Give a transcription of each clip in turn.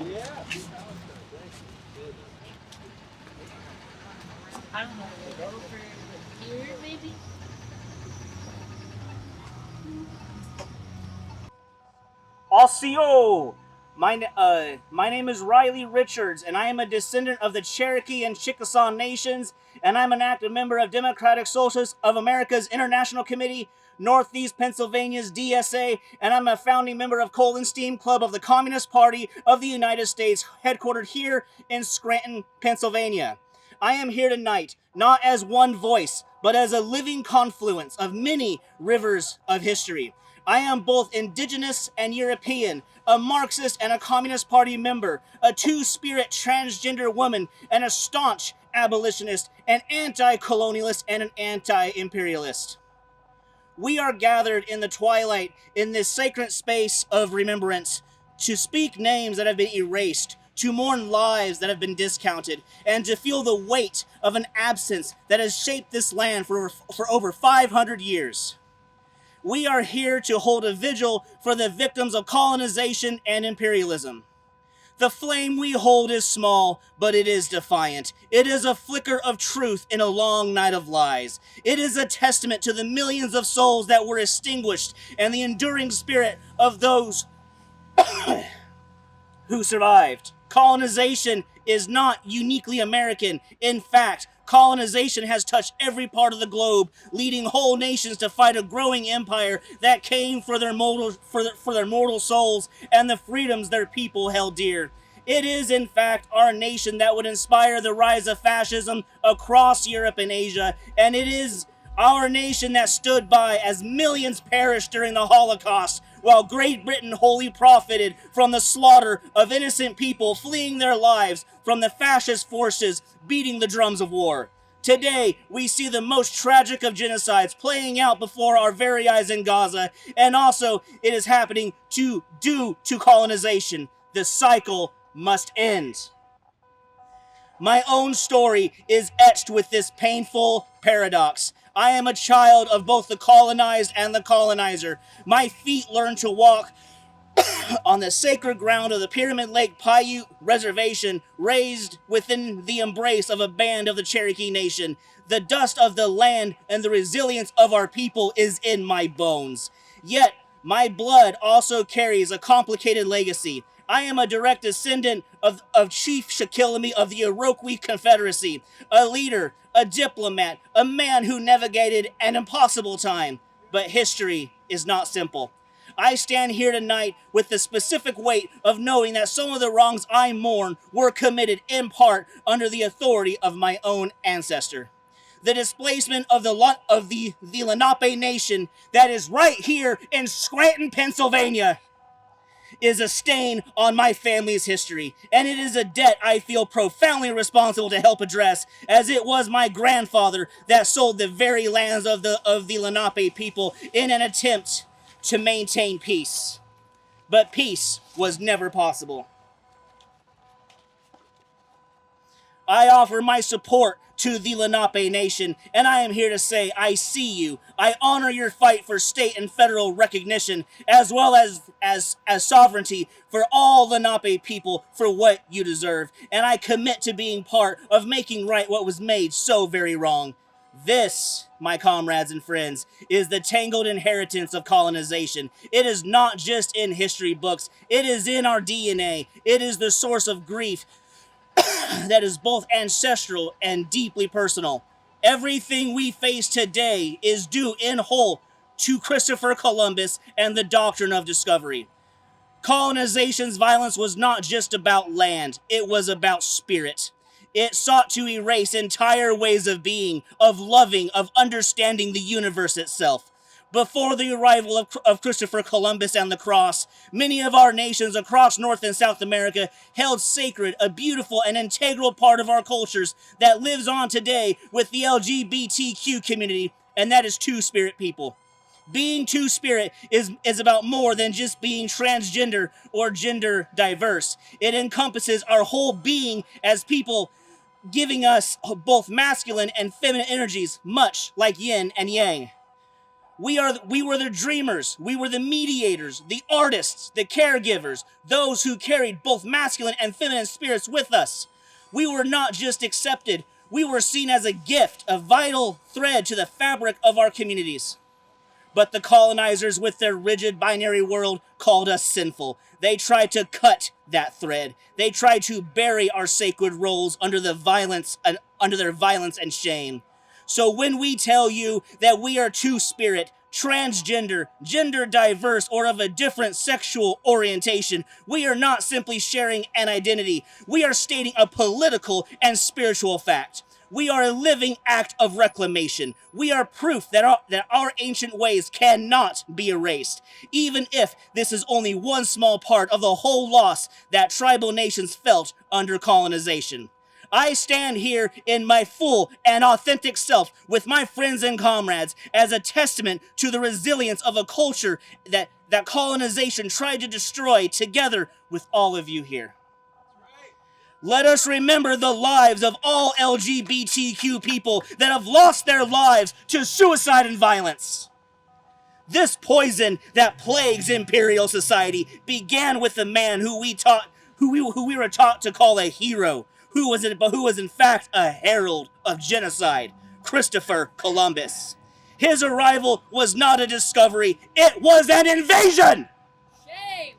Yeah. I don't know. Over here, maybe? Osio! My name is Riley Richards, and I am a descendant of the Cherokee and Chickasaw nations, and I'm an active member of Democratic Socialists of America's International Committee, Northeast Pennsylvania's DSA, and I'm a founding member of Coal and Steam Club of the Communist Party of the United States, headquartered here in Scranton, Pennsylvania. I am here tonight, not as one voice, but as a living confluence of many rivers of history. I am both indigenous and European, a Marxist and a Communist Party member, a two-spirit transgender woman, and a staunch abolitionist, an anti-colonialist, and an anti-imperialist. We are gathered in the twilight in this sacred space of remembrance to speak names that have been erased, to mourn lives that have been discounted, and to feel the weight of an absence that has shaped this land for over 500 years. We are here to hold a vigil for the victims of colonization and imperialism. The flame we hold is small, but it is defiant. It is a flicker of truth in a long night of lies. It is a testament to the millions of souls that were extinguished and the enduring spirit of those who survived. Colonization is not uniquely American. In fact, colonization has touched every part of the globe, leading whole nations to fight a growing empire that came for their mortal souls and the freedoms their people held dear. It is, in fact, our nation that would inspire the rise of fascism across Europe and Asia, and it is our nation that stood by as millions perished during the Holocaust, while Great Britain wholly profited from the slaughter of innocent people fleeing their lives from the fascist forces beating the drums of war. Today, we see the most tragic of genocides playing out before our very eyes in Gaza, and also it is happening due to colonization. The cycle must end. My own story is etched with this painful paradox. I am a child of both the colonized and the colonizer. My feet learned to walk on the sacred ground of the Pyramid Lake Paiute Reservation, raised within the embrace of a band of the Cherokee Nation. The dust of the land and the resilience of our people is in my bones. Yet, my blood also carries a complicated legacy. I am a direct descendant of Chief Shakilamy of the Iroquois Confederacy, a leader, a diplomat, a man who navigated an impossible time. But history is not simple. I stand here tonight with the specific weight of knowing that some of the wrongs I mourn were committed in part under the authority of my own ancestor. The displacement of the Lenape Nation that is right here in Scranton, Pennsylvania, is a stain on my family's history, and it is a debt I feel profoundly responsible to help address, as it was my grandfather that sold the very lands of the Lenape people in an attempt to maintain peace. But peace was never possible. I offer my support to the Lenape Nation, and I am here to say I see you. I honor your fight for state and federal recognition, as well as sovereignty for all Lenape people for what you deserve, and I commit to being part of making right what was made so very wrong. This, my comrades and friends, is the tangled inheritance of colonization. It is not just in history books. It is in our DNA. It is the source of grief that is both ancestral and deeply personal. Everything we face today is due in whole to Christopher Columbus and the doctrine of discovery. Colonization's violence was not just about land, it was about spirit. It sought to erase entire ways of being, of loving, of understanding the universe itself. Before the arrival of Christopher Columbus and the cross, many of our nations across North and South America held sacred a beautiful and integral part of our cultures that lives on today with the LGBTQ community, and that is Two-Spirit people. Being Two-Spirit is about more than just being transgender or gender diverse. It encompasses our whole being as people, giving us both masculine and feminine energies, much like yin and yang. We were the dreamers, we were the mediators, the artists, the caregivers, those who carried both masculine and feminine spirits with us. We were not just accepted, we were seen as a gift, a vital thread to the fabric of our communities. But the colonizers, with their rigid binary world, called us sinful. They tried to cut that thread. They tried to bury our sacred roles under their violence and shame. So when we tell you that we are two-spirit, transgender, gender diverse, or of a different sexual orientation, we are not simply sharing an identity. We are stating a political and spiritual fact. We are a living act of reclamation. We are proof that our ancient ways cannot be erased, even if this is only one small part of the whole loss that tribal nations felt under colonization. I stand here in my full and authentic self with my friends and comrades as a testament to the resilience of a culture that colonization tried to destroy, together with all of you here. Let us remember the lives of all LGBTQ people that have lost their lives to suicide and violence. This poison that plagues imperial society began with a man who we were taught to call a hero, who was in fact a herald of genocide, Christopher Columbus. His arrival was not a discovery, it was an invasion! Shame!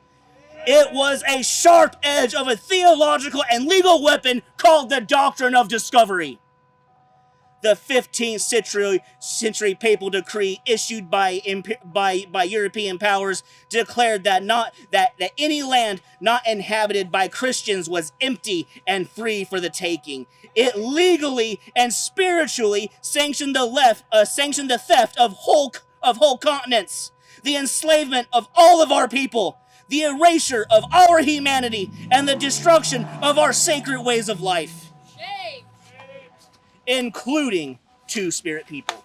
It was a sharp edge of a theological and legal weapon called the doctrine of discovery. The 15th century papal decree issued by European powers declared that any land not inhabited by Christians was empty and free for the taking. It legally and spiritually sanctioned the theft of whole continents, the enslavement of all of our people, the erasure of our humanity, and the destruction of our sacred ways of life. Shame! Including two-spirit people.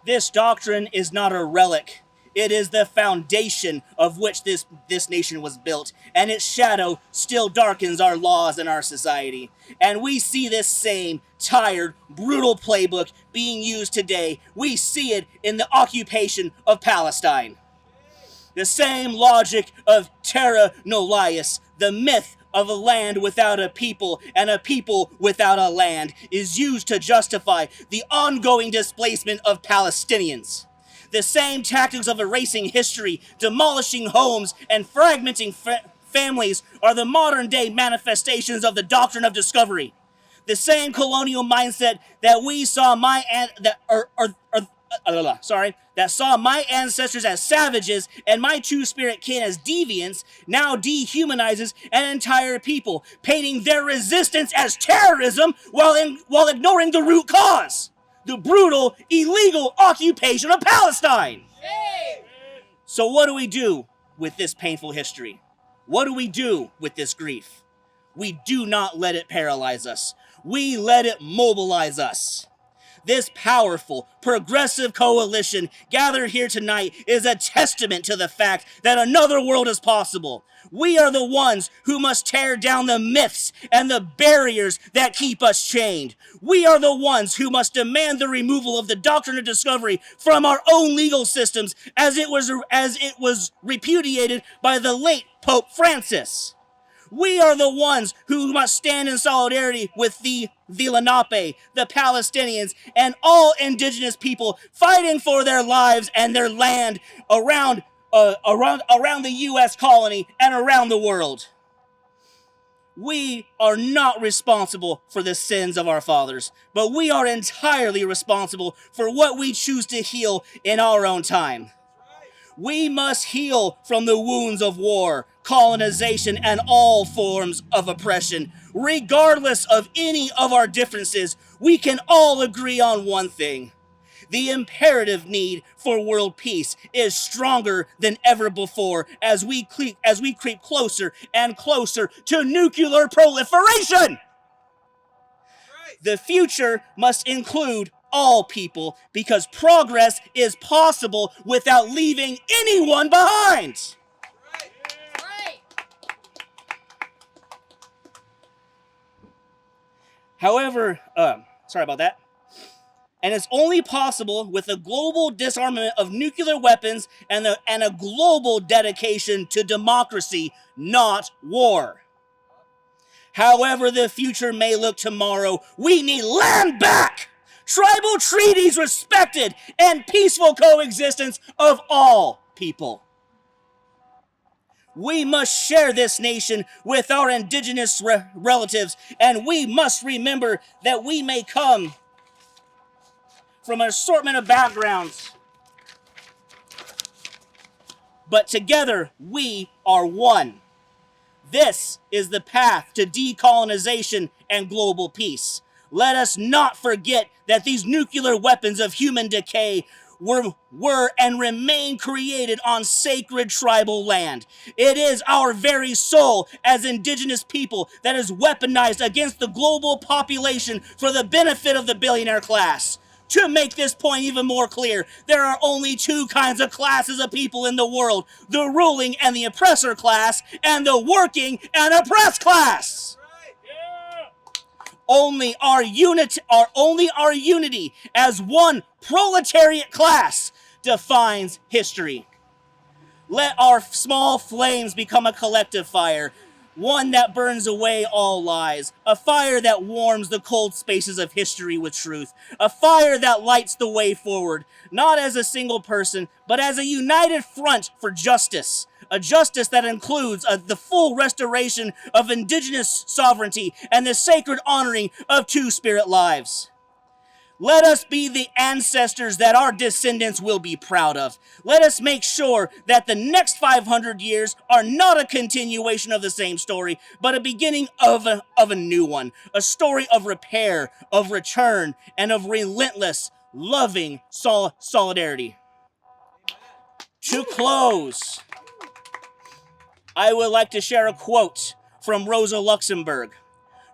This doctrine is not a relic. It is the foundation of which this nation was built, and its shadow still darkens our laws and our society. And we see this same tired, brutal playbook being used today. We see it in the occupation of Palestine. The same logic of terra nullius, the myth of a land without a people and a people without a land, is used to justify the ongoing displacement of Palestinians. The same tactics of erasing history, demolishing homes, and fragmenting families are the modern-day manifestations of the doctrine of discovery. The same colonial mindset that saw my ancestors as savages and my two-spirit kin as deviants now dehumanizes an entire people, painting their resistance as terrorism while ignoring the root cause, the brutal, illegal occupation of Palestine. Shame! So what do we do with this painful history? What do we do with this grief? We do not let it paralyze us. We let it mobilize us. This powerful, progressive coalition gathered here tonight is a testament to the fact that another world is possible. We are the ones who must tear down the myths and the barriers that keep us chained. We are the ones who must demand the removal of the doctrine of discovery from our own legal systems as it was repudiated by the late Pope Francis. We are the ones who must stand in solidarity with the Lenape, the Palestinians, and all indigenous people fighting for their lives and their land around the U.S. colony and around the world. We are not responsible for the sins of our fathers, but we are entirely responsible for what we choose to heal in our own time. We must heal from the wounds of war, colonization, and all forms of oppression. Regardless of any of our differences, we can all agree on one thing. The imperative need for world peace is stronger than ever before as we creep closer and closer to nuclear proliferation. The future must include all people, because progress is possible without leaving anyone behind. Right! However, sorry about that. And it's only possible with a global disarmament of nuclear weapons and a global dedication to democracy, not war. However the future may look tomorrow, we need land back, tribal treaties respected, and peaceful coexistence of all people. We must share this nation with our indigenous relatives, and we must remember that we may come from an assortment of backgrounds, but together we are one. This is the path to decolonization and global peace. Let us not forget that these nuclear weapons of human decay were and remain created on sacred tribal land. It is our very soul as indigenous people that is weaponized against the global population for the benefit of the billionaire class. To make this point even more clear, there are only two kinds of classes of people in the world: the ruling and the oppressor class, and the working and oppressed class. Only our unity as one proletariat class defines history. Let our small flames become a collective fire, one that burns away all lies, a fire that warms the cold spaces of history with truth, a fire that lights the way forward, not as a single person, but as a united front for justice, a justice that includes the full restoration of indigenous sovereignty and the sacred honoring of two-spirit lives. Let us be the ancestors that our descendants will be proud of. Let us make sure that the next 500 years are not a continuation of the same story, but a beginning of a new one. A story of repair, of return, and of relentless, loving solidarity. To close, I would like to share a quote from Rosa Luxemburg.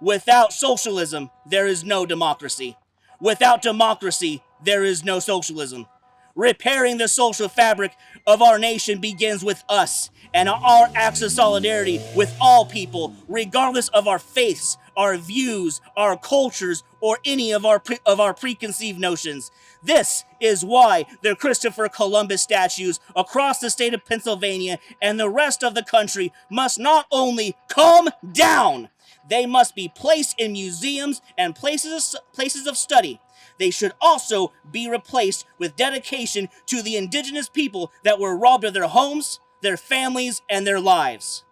Without socialism, there is no democracy. Without democracy, there is no socialism. Repairing the social fabric of our nation begins with us and our acts of solidarity with all people, regardless of our faiths, our views, our cultures, or any of our preconceived notions. This is why the Christopher Columbus statues across the state of Pennsylvania and the rest of the country must not only come down, they must be placed in museums and places of study. They should also be replaced with dedication to the indigenous people that were robbed of their homes, their families, and their lives.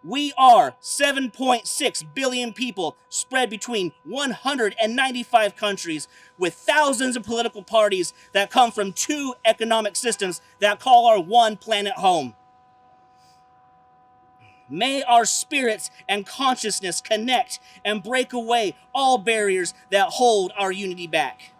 We are 7.6 billion people spread between 195 countries with thousands of political parties that come from two economic systems that call our one planet home. May our spirits and consciousness connect and break away all barriers that hold our unity back.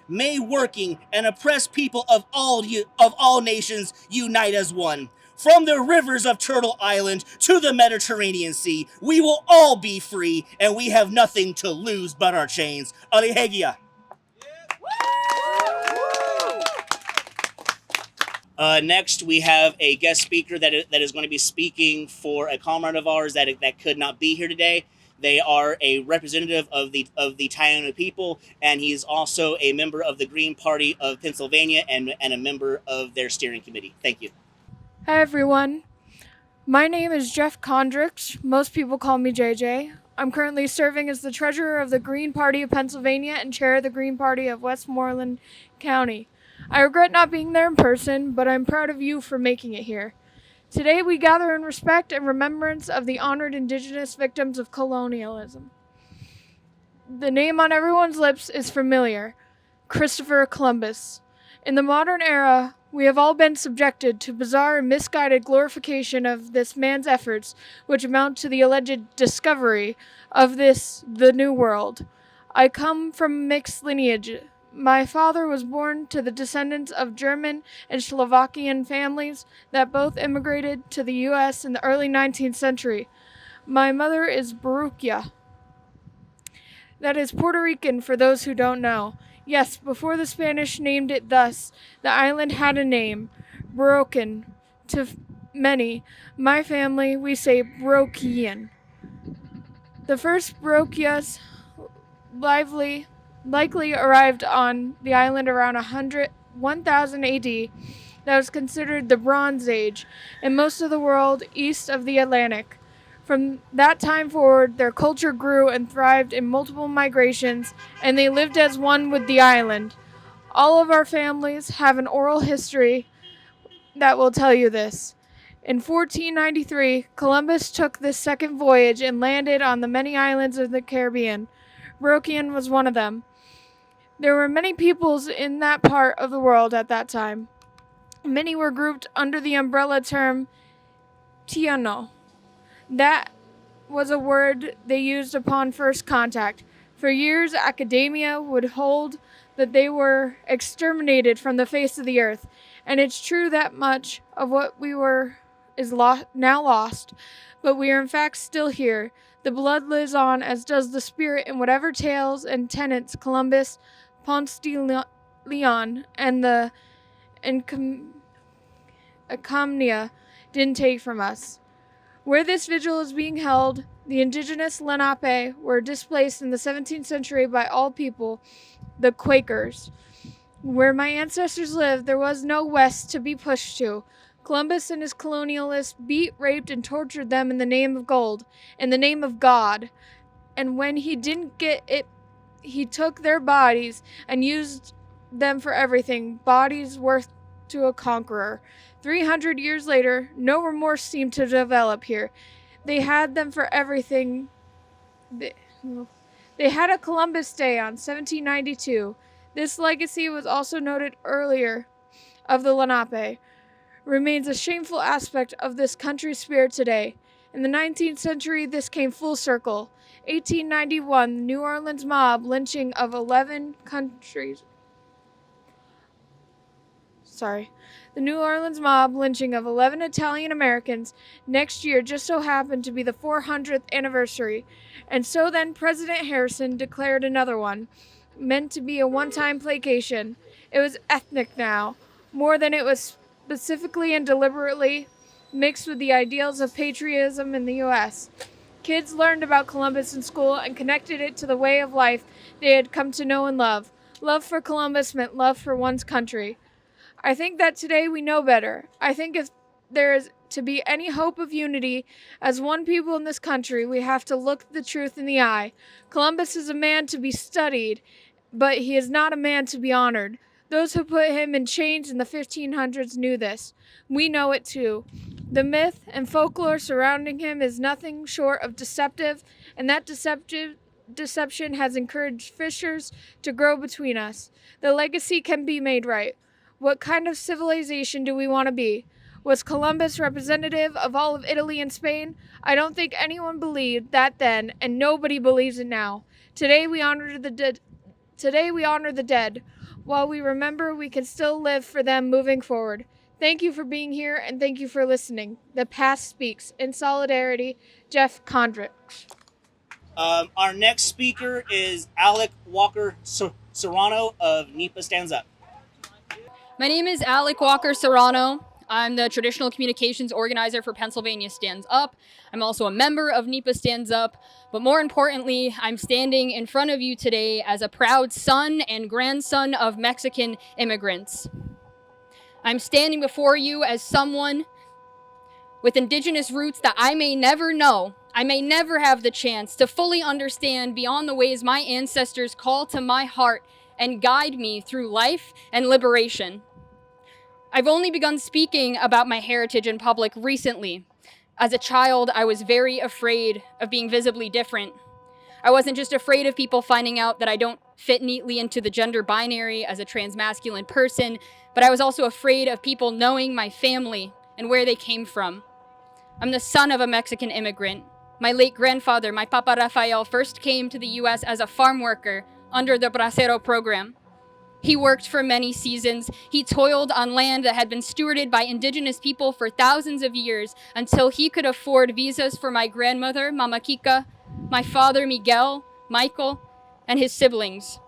May working and oppressed people of all nations unite as one. From the rivers of Turtle Island to the Mediterranean Sea, we will all be free, and we have nothing to lose but our chains. Alihegia. Next, we have a guest speaker that is going to be speaking for a comrade of ours that could not be here today. They are a representative of the Taino people, and he is also a member of the Green Party of Pennsylvania and a member of their steering committee. Thank you. Hi, everyone. My name is Jeff Kondrich. Most people call me JJ. I'm currently serving as the treasurer of the Green Party of Pennsylvania and chair of the Green Party of Westmoreland County. I regret not being there in person, but I'm proud of you for making it here. Today we gather in respect and remembrance of the honored indigenous victims of colonialism. The name on everyone's lips is familiar: Christopher Columbus. In the modern era, we have all been subjected to bizarre and misguided glorification of this man's efforts, which amount to the alleged discovery of the New World. I come from mixed lineage. My father was born to the descendants of German and Slovakian families that both immigrated to the U.S. in the early 19th century. My mother is Baruchia. That is Puerto Rican for those who don't know. Yes, before the Spanish named it thus, the island had a name, Broken. To many, my family, we say Brokian. The first Brokias lively likely arrived on the island around 1000 AD that was considered the Bronze Age in most of the world east of the Atlantic. From that time forward, their culture grew and thrived in multiple migrations, and they lived as one with the island. All of our families have an oral history that will tell you this. In 1493, Columbus took this second voyage and landed on the many islands of the Caribbean. Brokian was one of them. There were many peoples in that part of the world at that time. Many were grouped under the umbrella term Tiano. That was a word they used upon first contact. For years, academia would hold that they were exterminated from the face of the earth, and it's true that much of what we were is now lost, but we are in fact still here. The blood lives on, as does the spirit in whatever tales and tenets Columbus, Ponce de Leon, and the Acomnia didn't take from us. Where this vigil is being held, the indigenous Lenape were displaced in the 17th century by all people, the Quakers. Where my ancestors lived, there was no west to be pushed to. Columbus and his colonialists beat, raped, and tortured them in the name of gold, in the name of God. And when he didn't get it, he took their bodies and used them for everything, bodies worth to a conqueror. 300 years later, no remorse seemed to develop here. They had them for everything. They had a Columbus Day on 1792. This legacy was also noted earlier of the Lenape. Remains a shameful aspect of this country's spirit today. In the 19th century, this came full circle. 1891, the New Orleans mob lynching of 11 countries. The New Orleans mob lynching of 11 Italian Americans next year just so happened to be the 400th anniversary, and so then President Harrison declared another one, meant to be a one-time placation. It was ethnic now, more than it was specifically and deliberately mixed with the ideals of patriotism in the U.S. Kids learned about Columbus in school and connected it to the way of life they had come to know and love. Love for Columbus meant love for one's country. I think that today we know better. I think if there is to be any hope of unity as one people in this country, we have to look the truth in the eye. Columbus is a man to be studied, but he is not a man to be honored. Those who put him in chains in the 1500s knew this. We know it too. The myth and folklore surrounding him is nothing short of deceptive, and that deception has encouraged fissures to grow between us. The legacy can be made right. What kind of civilization do we want to be? Was Columbus representative of all of Italy and Spain? I don't think anyone believed that then, and nobody believes it now. Today we honor the dead. While we remember, we can still live for them moving forward. Thank you for being here, and thank you for listening. The past speaks. In solidarity, Jeff Kondrich. Our next speaker is Alec Walker Serrano of NEPA Stands Up. My name is Alec Walker Serrano. I'm the traditional communications organizer for Pennsylvania Stands Up. I'm also a member of NEPA Stands Up, but more importantly, I'm standing in front of you today as a proud son and grandson of Mexican immigrants. I'm standing before you as someone with indigenous roots that I may never know. I may never have the chance to fully understand beyond the ways my ancestors call to my heart and guide me through life and liberation. I've only begun speaking about my heritage in public recently. As a child, I was very afraid of being visibly different. I wasn't just afraid of people finding out that I don't fit neatly into the gender binary as a transmasculine person, but I was also afraid of people knowing my family and where they came from. I'm the son of a Mexican immigrant. My late grandfather, my Papa Rafael, first came to the U.S. as a farm worker under the Bracero program. He worked for many seasons. He toiled on land that had been stewarded by indigenous people for thousands of years until he could afford visas for my grandmother, Mama Kika, my father, Miguel, Michael, and his siblings.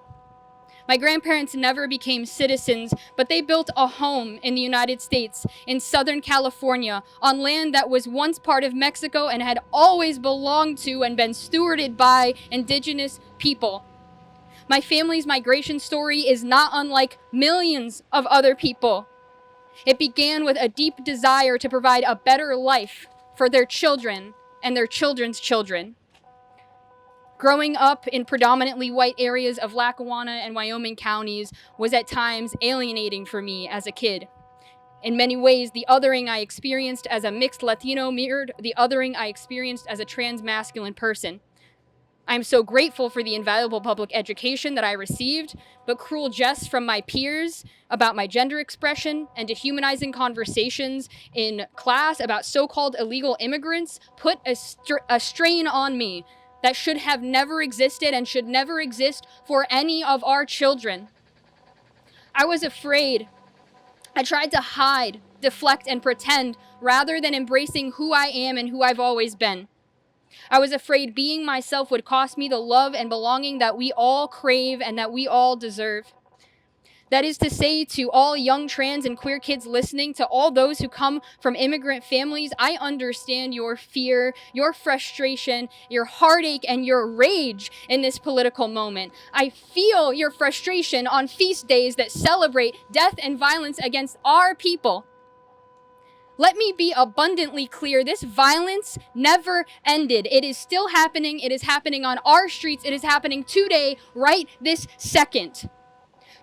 My grandparents never became citizens, but they built a home in the United States, in Southern California, on land that was once part of Mexico and had always belonged to and been stewarded by indigenous people. My family's migration story is not unlike millions of other people. It began with a deep desire to provide a better life for their children and their children's children. Growing up in predominantly white areas of Lackawanna and Wyoming counties was at times alienating for me as a kid. In many ways, the othering I experienced as a mixed Latino mirrored the othering I experienced as a trans-masculine person. I'm so grateful for the invaluable public education that I received, but cruel jests from my peers about my gender expression and dehumanizing conversations in class about so-called illegal immigrants put a strain on me that should have never existed and should never exist for any of our children. I was afraid. I tried to hide, deflect, and pretend rather than embracing who I am and who I've always been. I was afraid being myself would cost me the love and belonging that we all crave and that we all deserve. That is to say, to all young trans and queer kids listening, to all those who come from immigrant families, I understand your fear, your frustration, your heartache, and your rage in this political moment. I feel your frustration on feast days that celebrate death and violence against our people. Let me be abundantly clear, this violence never ended. It is still happening. It is happening on our streets. It is happening today, right this second.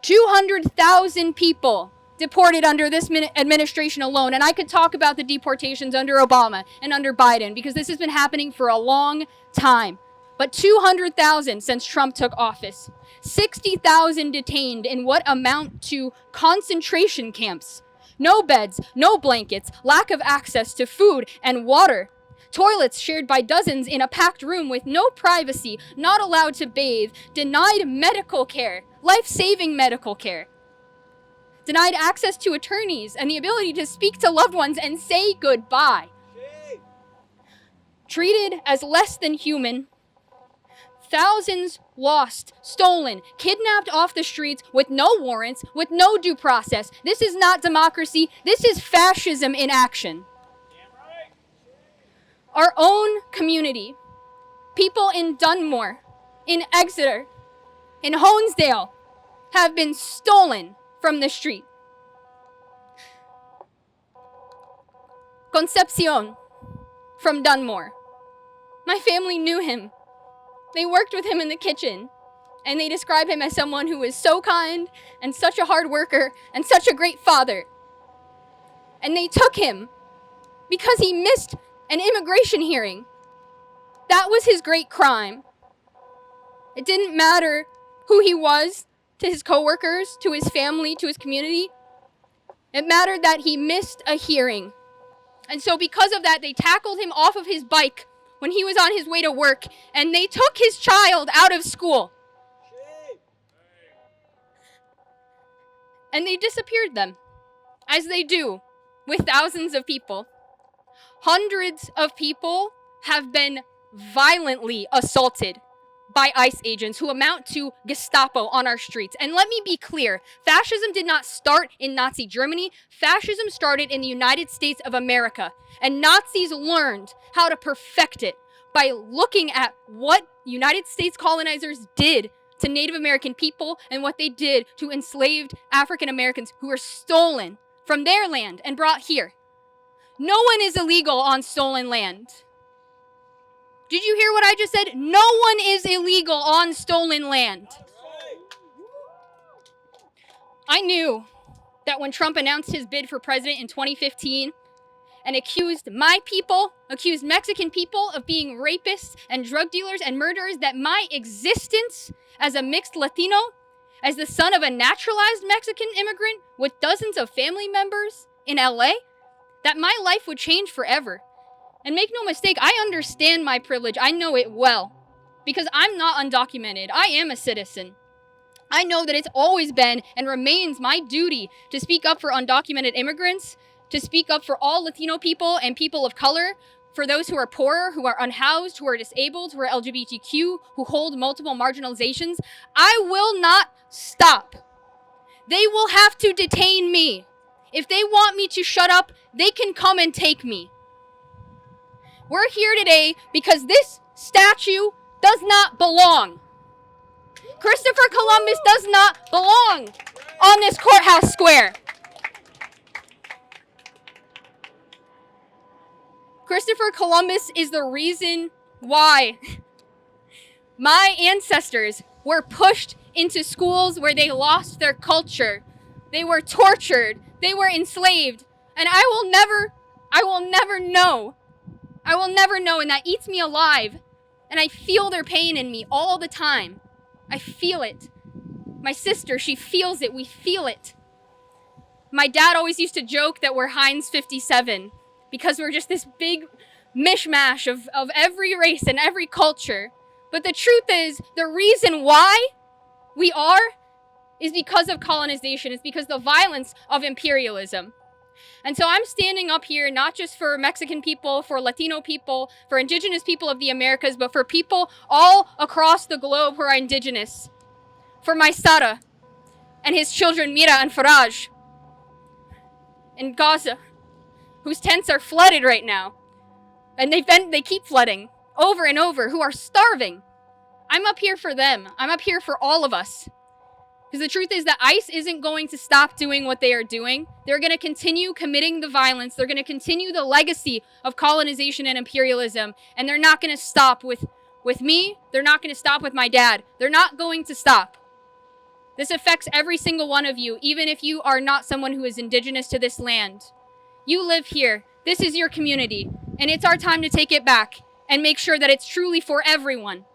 200,000 people deported under this administration alone. And I could talk about the deportations under Obama and under Biden because this has been happening for a long time. But 200,000 since Trump took office. 60,000 detained in what amount to concentration camps. No beds, no blankets, lack of access to food and water. Toilets shared by dozens in a packed room with no privacy, not allowed to bathe, denied medical care, life-saving medical care. Denied access to attorneys and the ability to speak to loved ones and say goodbye. Treated as less than human. Thousands lost, stolen, kidnapped off the streets with no warrants, with no due process. This is not democracy. This is fascism in action. Our own community, people in Dunmore, in Exeter, in Honesdale, have been stolen from the street. Concepcion from Dunmore. My family knew him. They worked with him in the kitchen, and they describe him as someone who is so kind and such a hard worker and such a great father. And they took him because he missed an immigration hearing. That was his great crime. It didn't matter who he was to his coworkers, to his family, to his community. It mattered that he missed a hearing. And so because of that, they tackled him off of his bike when he was on his way to work, and they took his child out of school. And they disappeared them, as they do with thousands of people. Hundreds of people have been violently assaulted by ICE agents who amount to Gestapo on our streets. And let me be clear, fascism did not start in Nazi Germany. Fascism started in the United States of America. And Nazis learned how to perfect it by looking at what United States colonizers did to Native American people and what they did to enslaved African Americans who were stolen from their land and brought here. No one is illegal on stolen land. Did you hear what I just said? No one is illegal on stolen land. I knew that when Trump announced his bid for president in 2015 and accused my people, accused Mexican people of being rapists and drug dealers and murderers, that my existence as a mixed Latino, as the son of a naturalized Mexican immigrant with dozens of family members in LA, that my life would change forever. And make no mistake, I understand my privilege. I know it well because I'm not undocumented. I am a citizen. I know that it's always been and remains my duty to speak up for undocumented immigrants, to speak up for all Latino people and people of color, for those who are poorer, who are unhoused, who are disabled, who are LGBTQ, who hold multiple marginalizations. I will not stop. They will have to detain me. If they want me to shut up, they can come and take me. We're here today because this statue does not belong. Christopher Columbus does not belong on this courthouse square. Christopher Columbus is the reason why my ancestors were pushed into schools where they lost their culture. They were tortured. They were enslaved. And I will never know, and that eats me alive. And I feel their pain in me all the time. I feel it. My sister, she feels it. We feel it. My dad always used to joke that we're Heinz 57 because we're just this big mishmash of every race and every culture. But the truth is, the reason why we are is because of colonization. It's because of the violence of imperialism. And so I'm standing up here not just for Mexican people, for Latino people, for indigenous people of the Americas, but for people all across the globe who are indigenous. For my Sara and his children Mira and Faraj in Gaza, whose tents are flooded right now. And they keep flooding over and over, who are starving. I'm up here for them. I'm up here for all of us. Because the truth is that ICE isn't going to stop doing what they are doing. They're going to continue committing the violence. They're going to continue the legacy of colonization and imperialism. And they're not going to stop with me. They're not going to stop with my dad. They're not going to stop. This affects every single one of you, even if you are not someone who is indigenous to this land. You live here. This is your community. And it's our time to take it back and make sure that it's truly for everyone.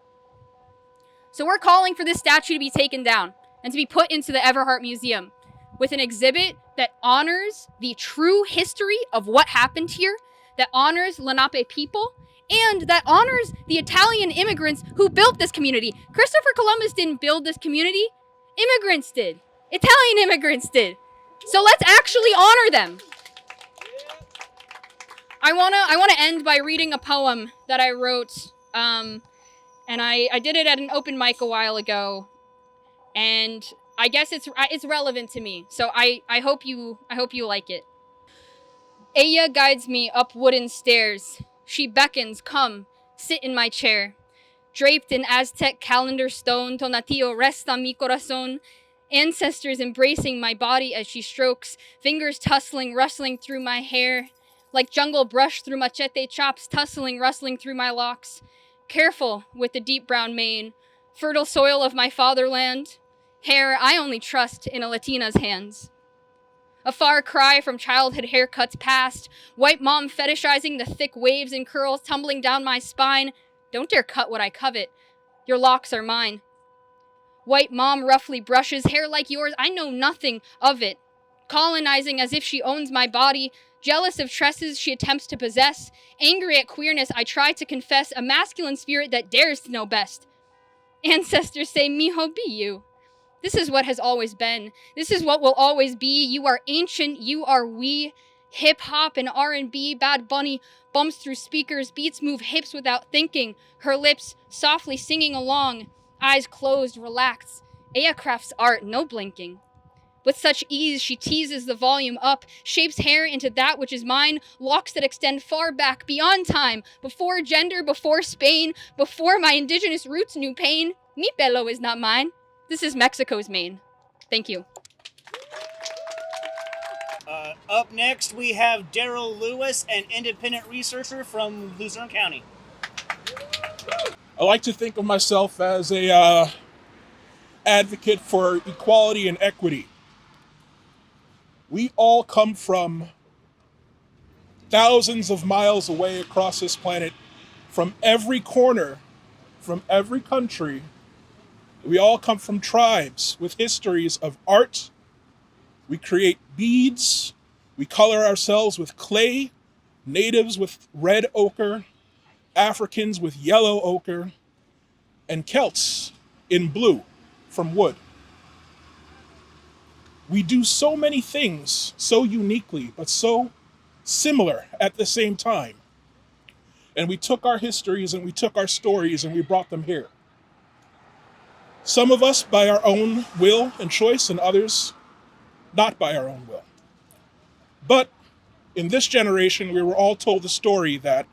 So we're calling for this statue to be taken down and to be put into the Everhart Museum with an exhibit that honors the true history of what happened here, that honors Lenape people, and that honors the Italian immigrants who built this community. Christopher Columbus didn't build this community. Immigrants did. Italian immigrants did. So let's actually honor them. I wanna end by reading a poem that I wrote, and I did it at an open mic a while ago, and I guess it's relevant to me. So I hope you like it. Ella guides me up wooden stairs. She beckons, come, sit in my chair. Draped in Aztec calendar stone, Tonatio resta mi corazón. Ancestors embracing my body as she strokes, fingers tussling, rustling through my hair. Like jungle brush through machete chops, tussling, rustling through my locks. Careful with the deep brown mane, fertile soil of my fatherland. Hair I only trust in a Latina's hands. A far cry from childhood haircuts past, white mom fetishizing the thick waves and curls tumbling down my spine. Don't dare cut what I covet. Your locks are mine. White mom roughly brushes hair like yours. I know nothing of it. Colonizing as if she owns my body. Jealous of tresses she attempts to possess. Angry at queerness I try to confess. A masculine spirit that dares to know best. Ancestors say, mijo, be you. This is what has always been. This is what will always be. You are ancient. You are we. Hip-hop and R&B. Bad Bunny bumps through speakers. Beats move hips without thinking. Her lips softly singing along. Eyes closed, relaxed. Aya crafts art, no blinking. With such ease, she teases the volume up, shapes hair into that which is mine, locks that extend far back, beyond time, before gender, before Spain, before my indigenous roots knew pain. Mi pelo is not mine. This is Mexico's mane. Thank you. Up next, we have Daryl Lewis, an independent researcher from Luzerne County. I like to think of myself as a advocate for equality and equity. We all come from thousands of miles away across this planet, from every corner, from every country. We all come from tribes with histories of art. We create beads. We color ourselves with clay, natives with red ochre, Africans with yellow ochre, and Celts in blue from wood. We do so many things so uniquely, but so similar at the same time. And we took our histories and we took our stories and we brought them here. Some of us by our own will and choice, and others not by our own will. But in this generation, we were all told the story that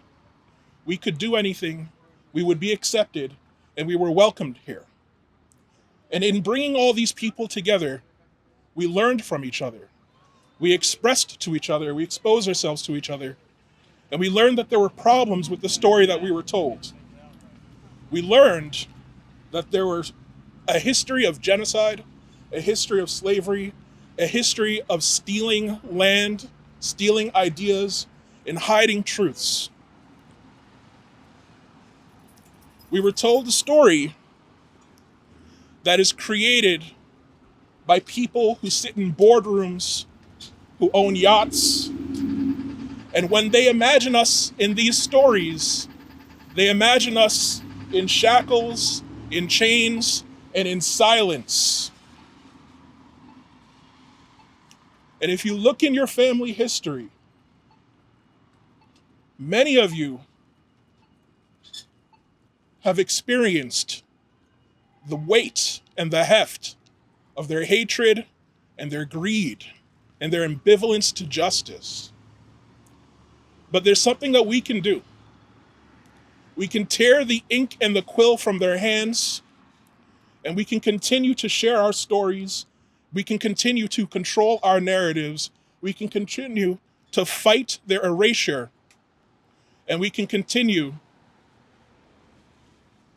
we could do anything, we would be accepted, and we were welcomed here. And in bringing all these people together, we learned from each other. We expressed to each other, we exposed ourselves to each other, and we learned that there were problems with the story that we were told. We learned that there was a history of genocide, a history of slavery, a history of stealing land, stealing ideas, and hiding truths. We were told a story that is created by people who sit in boardrooms, who own yachts, and when they imagine us in these stories, they imagine us in shackles, in chains, and in silence. And if you look in your family history, many of you have experienced the weight and the heft of their hatred and their greed and their ambivalence to justice. But there's something that we can do. We can tear the ink and the quill from their hands, and we can continue to share our stories. We can continue to control our narratives. We can continue to fight their erasure, and we can continue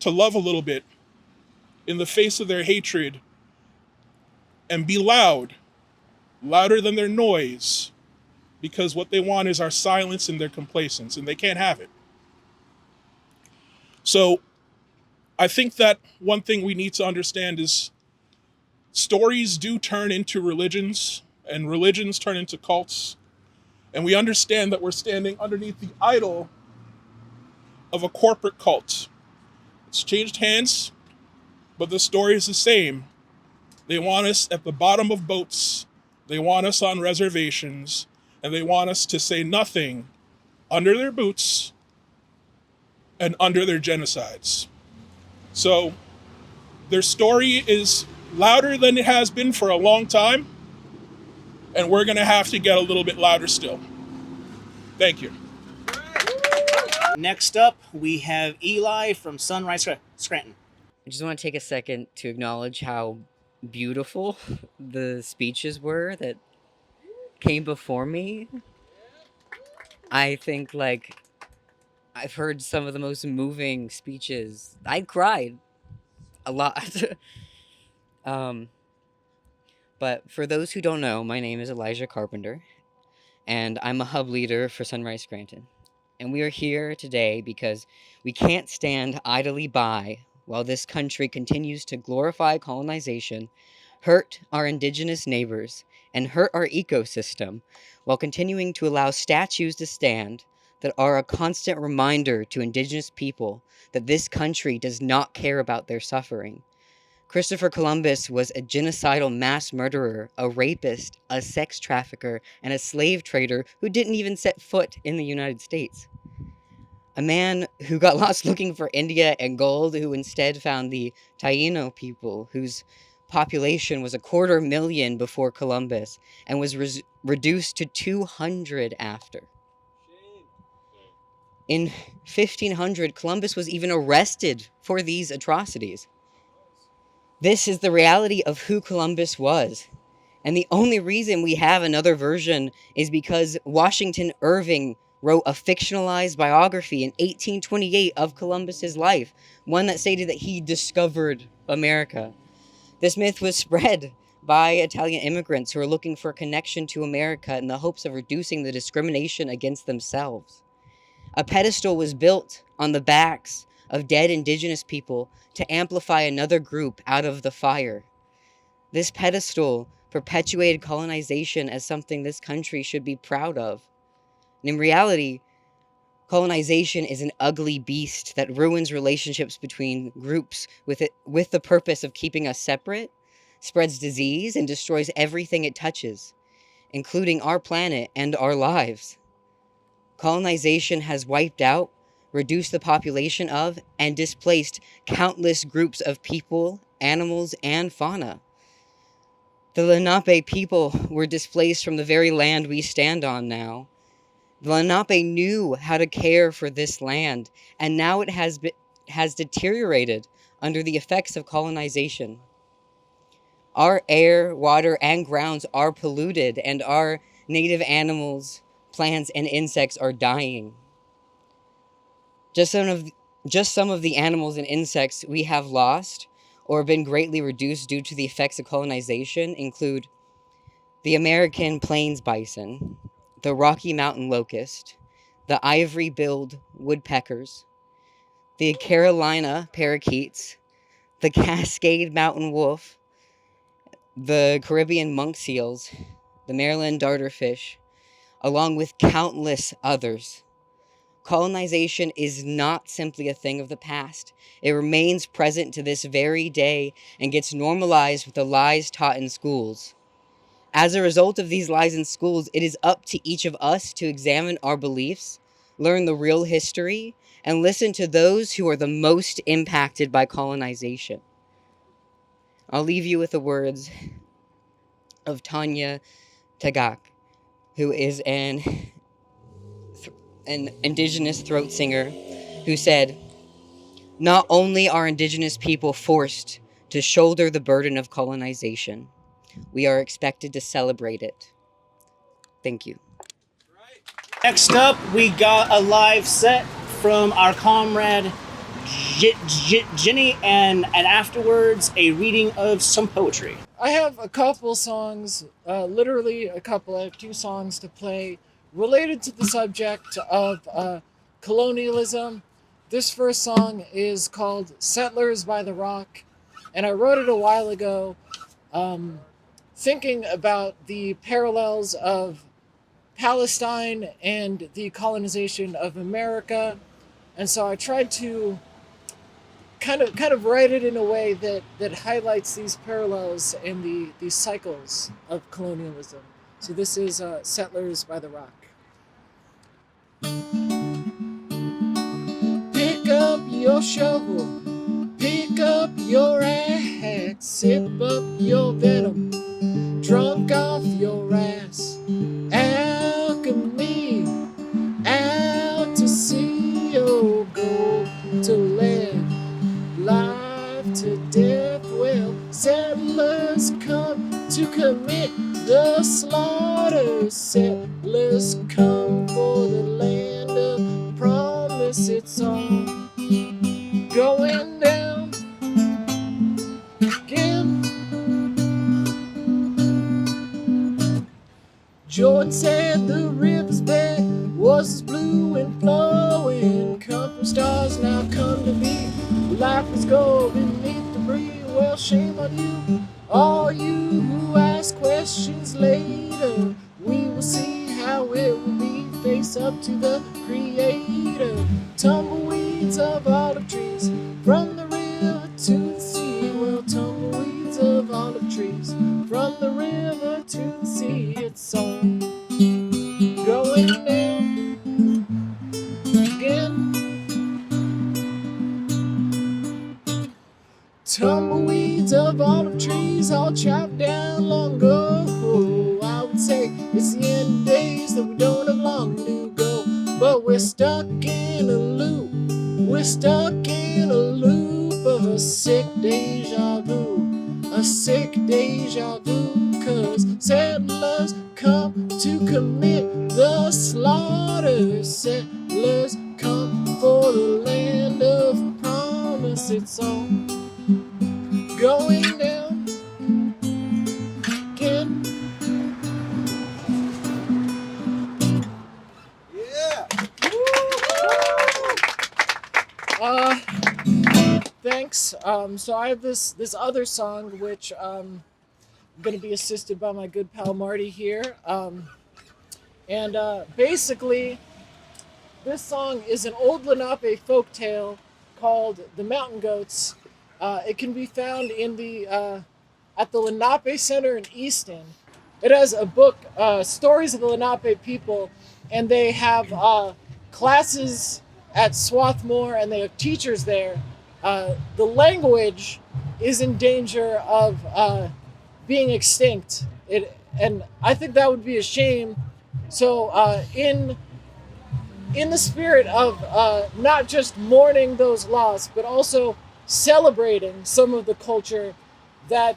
to love a little bit in the face of their hatred and be loud, louder than their noise, because what they want is our silence and their complacence, and they can't have it. So I think that one thing we need to understand is stories do turn into religions, and religions turn into cults, and we understand that we're standing underneath the idol of a corporate cult. It's changed hands, but the story is the same. They want us at the bottom of boats, they want us on reservations, and they want us to say nothing under their boots and under their genocides. So their story is louder than it has been for a long time, and we're going to have to get a little bit louder still. Thank you. Next up, we have Eli from Sunrise Scranton. I just want to take a second to acknowledge how beautiful the speeches were that came before me. I think, I've heard some of the most moving speeches. I cried a lot. But for those who don't know, my name is Elijah Carpenter, and I'm a hub leader for Sunrise Scranton. And we are here today because we can't stand idly by while this country continues to glorify colonization, hurt our indigenous neighbors, and hurt our ecosystem, while continuing to allow statues to stand that are a constant reminder to indigenous people that this country does not care about their suffering. Christopher Columbus was a genocidal mass murderer, a rapist, a sex trafficker, and a slave trader who didn't even set foot in the United States. A man who got lost looking for India and gold, who instead found the Taino people, whose population was 250,000 before Columbus and was reduced to 200 after. In 1500, Columbus was even arrested for these atrocities. This is the reality of who Columbus was. And the only reason we have another version is because Washington Irving wrote a fictionalized biography in 1828 of Columbus's life, one that stated that he discovered America. This myth was spread by Italian immigrants who were looking for a connection to America in the hopes of reducing the discrimination against themselves. A pedestal was built on the backs of dead indigenous people to amplify another group out of the fire. This pedestal perpetuated colonization as something this country should be proud of. And in reality, colonization is an ugly beast that ruins relationships between groups with the purpose of keeping us separate, spreads disease, and destroys everything it touches, including our planet and our lives. Colonization has wiped out, reduced the population of, and displaced countless groups of people, animals, and fauna. The Lenape people were displaced from the very land we stand on now. The Lenape knew how to care for this land, and now it has deteriorated under the effects of colonization. Our air, water, and grounds are polluted, and our native animals, plants, and insects are dying. Just some of the animals and insects we have lost or been greatly reduced due to the effects of colonization include the American plains bison, the Rocky Mountain locust, the ivory-billed woodpeckers, the Carolina parakeets, the Cascade mountain wolf, the Caribbean monk seals, the Maryland darterfish, along with countless others. Colonization is not simply a thing of the past. It remains present to this very day and gets normalized with the lies taught in schools. As a result of these lies in schools, it is up to each of us to examine our beliefs, learn the real history, and listen to those who are the most impacted by colonization. I'll leave you with the words of Tanya Tagak, who is an indigenous throat singer, who said, "Not only are indigenous people forced to shoulder the burden of colonization, we are expected to celebrate it." Thank you. Next up, we got a live set from our comrade Ginny, and afterwards, a reading of some poetry. I have a couple songs, literally a couple. I have 2 songs to play related to the subject of colonialism. This first song is called Settlers by the Rock, and I wrote it a while ago, thinking about the parallels of Palestine and the colonization of America. And so I tried to kind of write it in a way that highlights these parallels and these cycles of colonialism. So this is Settlers by the Rock. Pick up your shovel, pick up your axe, sip up your venom, drunk off your ass. Alchemy, out to sea, oh, go to live life to death. Well, settlers come to commit the slaughter. Settlers come for the land of promise. It's all going down again. Jordan said the river's bed was as blue and flowing. Come from stars, now come to me. Life is gold beneath the breeze. Well, shame on you, all you who ask questions later. We will see how it will be. Face up to the Creator. Tumbleweeds of olive trees, from the river to the sea. Well, tumbleweeds of olive trees, from the river to the sea. It's all going down again. Tumbleweeds of olive trees all chopped down long ago. I would say it's the end of days that we don't have long to go. But we're stuck in a loop. We're stuck in a loop of a sick deja vu. A sick deja vu. 'Cause settlers come to commit the slaughter. Settlers come for the land of promise. It's all going down again. Thanks. So I have this other song which I'm going to be assisted by my good pal Marty here. And basically, this song is an old Lenape folktale called The Mountain Goats. It can be found in at the Lenape Center in Easton. It has a book, Stories of the Lenape People, and they have classes at Swarthmore, and they have teachers there. The language is in danger of being extinct, and I think that would be a shame. So in the spirit of not just mourning those lost, but also celebrating some of the culture that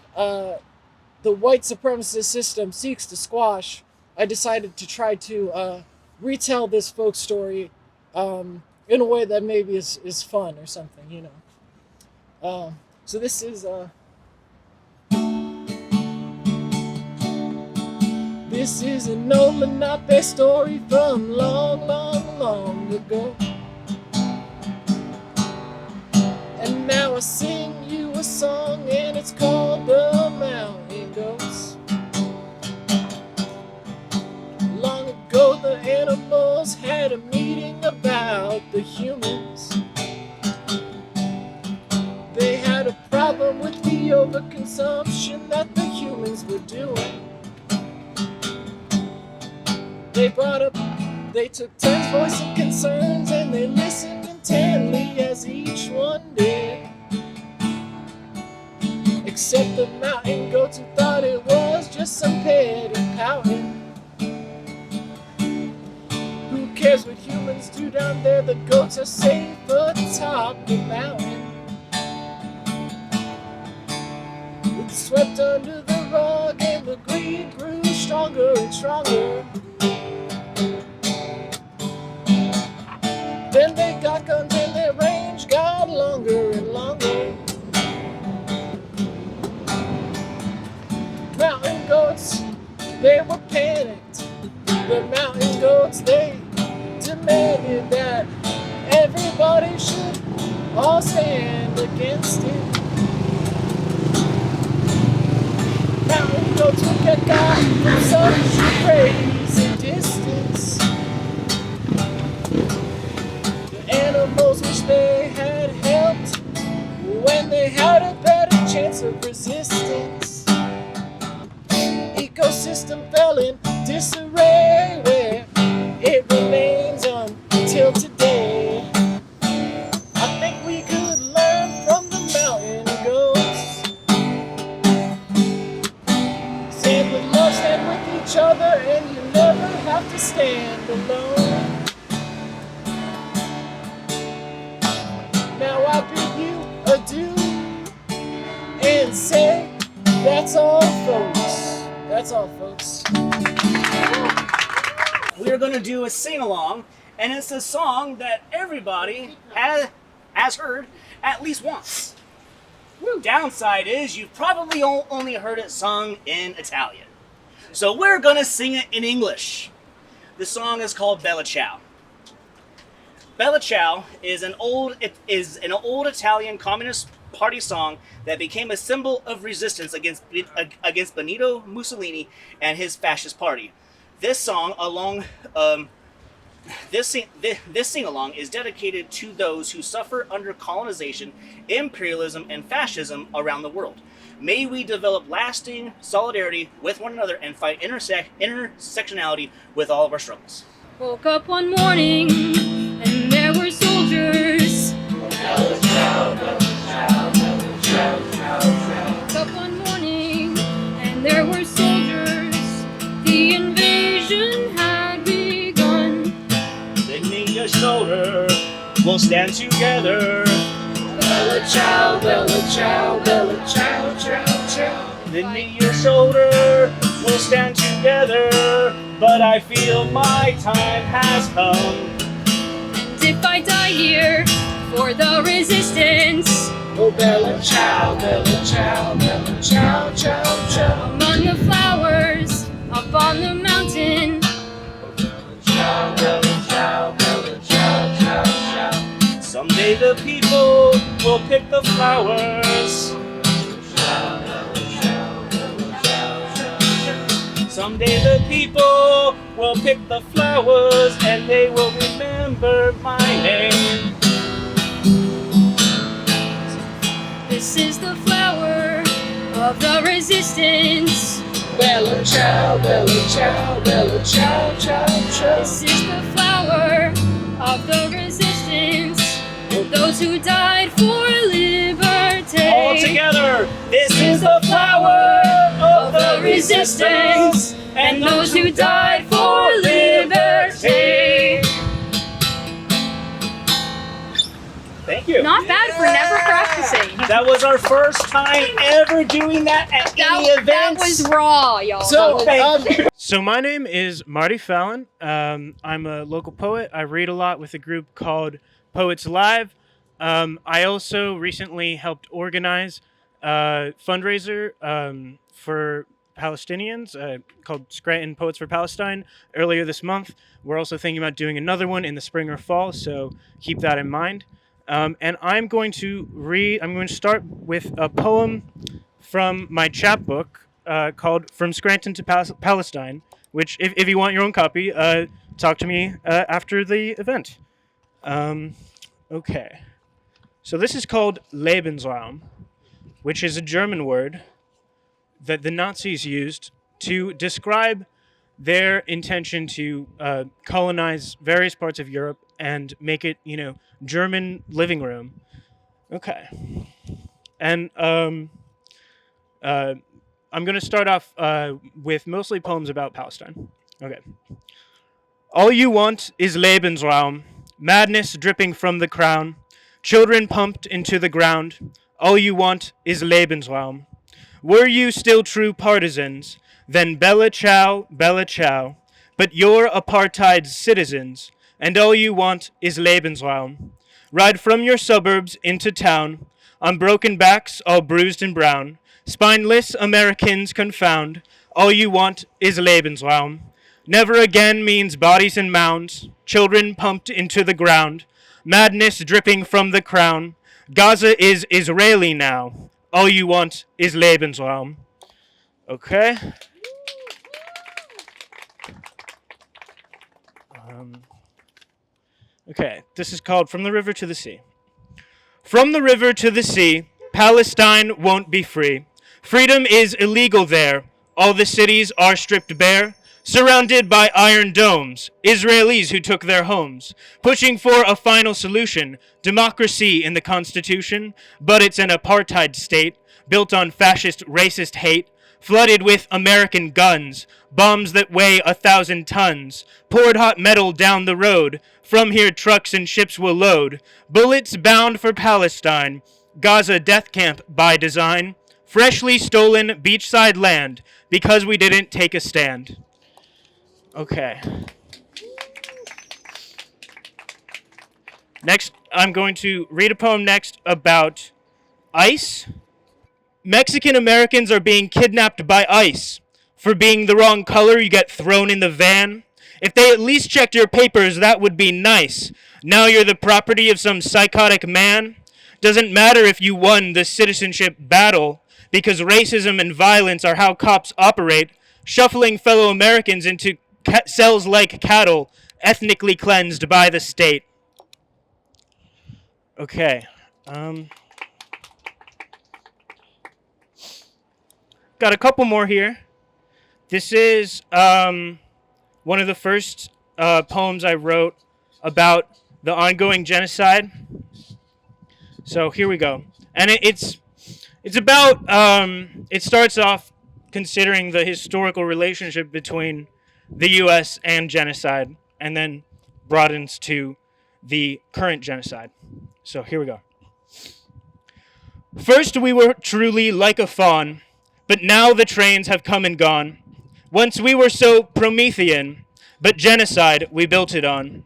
the white supremacist system seeks to squash, I decided to try to retell this folk story in a way that maybe is fun or something, you know. So this is this is an old Lenape story from long, long, long ago. And now I sing you a song, and it's called The Mountain Goats. Long ago the animals had a meeting about the humans. They had a problem with the overconsumption that the humans were doing. They took turns voicing concerns, and they listened intently as each one did. Except the mountain goats, who thought it was just some petty pouting. Who cares what humans do down there? The goats are safe atop the mountain. It's swept under the rug, and the greed grew stronger and stronger. Then they got guns and their range got longer and longer. Mountain goats, they were panicked. The mountain goats, they demanded that everybody should all stand against it. Mountain goats would get got from such crazy distance. Animals wish they had helped when they had a better chance of resistance. Ecosystem fell in disarray where it remains until today. I think we could learn from the mountain goats. Stand with love, stand with each other, and you never have to stand alone. Now I bid you adieu and say, that's all, folks. That's all, folks. We're going to do a sing-along, and it's a song that everybody has heard at least once. Downside is you've probably only heard it sung in Italian. So we're going to sing it in English. The song is called Bella Ciao. Bella Ciao is an old Italian Communist Party song that became a symbol of resistance against Benito Mussolini and his fascist party. This song, this sing-along is dedicated to those who suffer under colonization, imperialism, and fascism around the world. May we develop lasting solidarity with one another and fight intersectionality with all of our struggles. Woke up one morning and there were soldiers. Woke up one morning and there were soldiers. The invasion had begun. Leaning your shoulder, we'll stand together. Bella ciao, bella ciao, bella ciao, ciao, ciao. Leaning your shoulder, we'll stand together. But I feel my time has come. And if I die here for the resistance, oh, bella ciao, bella ciao, bella ciao, ciao, ciao. among the flowers up on the mountain, Ciao, bella ciao, bella ciao, ciao, ciao. Someday the people will pick the flowers. Someday the people will pick the flowers and they will remember my name. this is the flower of the resistance. Bella ciao, bella ciao, bella ciao, ciao, ciao. This is the flower of the resistance. Those who died for liberty. All together, this is the flower of the resistance, and those who died for liberty. Thank you. Not bad for never practicing. That was our first time ever doing that at any event. That was raw, y'all. So, So my name is Marty Fallon. I'm a local poet. I read a lot with a group called Poets Live. I also recently helped organize a fundraiser for Palestinians called Scranton Poets for Palestine earlier this month. We're also thinking about doing another one in the spring or fall, so keep that in mind. And I'm going to start with a poem from my chapbook called From Scranton to Palestine, which, if you want your own copy, talk to me after the event. Okay. So this is called Lebensraum, which is a German word that the Nazis used to describe their intention to colonize various parts of Europe and make it, German living room. Okay. And I'm going to start off with mostly poems about Palestine. Okay. All you want is Lebensraum, madness dripping from the crown, children pumped into the ground. All you want is Lebensraum. Were you still true partisans, then bella ciao, but you're apartheid's citizens, and all you want is Lebensraum. Ride from your suburbs into town, on broken backs all bruised and brown, spineless Americans confound, all you want is Lebensraum. Never again means bodies and mounds, children pumped into the ground, madness dripping from the crown. Gaza is Israeli now. All you want is Lebensraum. Okay. Okay, this is called From the River to the Sea. From the river to the sea, Palestine won't be free. Freedom is illegal there. All the cities are stripped bare, surrounded by iron domes, Israelis who took their homes, pushing for a final solution, democracy in the Constitution, but it's an apartheid state, built on fascist, racist hate, flooded with American guns, bombs that weigh 1,000 tons, poured hot metal down the road, from here trucks and ships will load, bullets bound for Palestine, Gaza death camp by design, freshly stolen beachside land, because we didn't take a stand. Okay. Next, I'm going to read a poem next about ICE. Mexican Americans are being kidnapped by ICE. For being the wrong color, you get thrown in the van. If they at least checked your papers, that would be nice. Now you're the property of some psychotic man. Doesn't matter if you won the citizenship battle, because racism and violence are how cops operate, shuffling fellow Americans into cells like cattle, ethnically cleansed by the state. Okay. Got a couple more here. This is one of the first poems I wrote about the ongoing genocide. So here we go. And it's about, it starts off considering the historical relationship between the U.S. and genocide, and then broadens to the current genocide. So here we go. First we were truly like a fawn, but now the trains have come and gone. Once we were so Promethean, but genocide we built it on.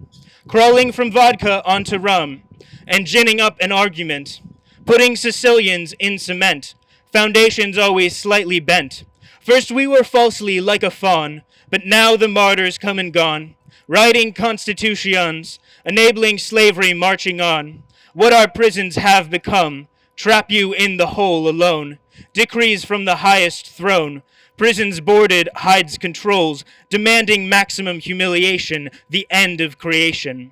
Crawling from vodka onto rum, and ginning up an argument. Putting Sicilians in cement, foundations always slightly bent. First we were falsely like a fawn, but now the martyrs come and gone. Writing constitutions, enabling slavery marching on. What our prisons have become, trap you in the hole alone. Decrees from the highest throne. Prisons boarded hides controls, demanding maximum humiliation, the end of creation.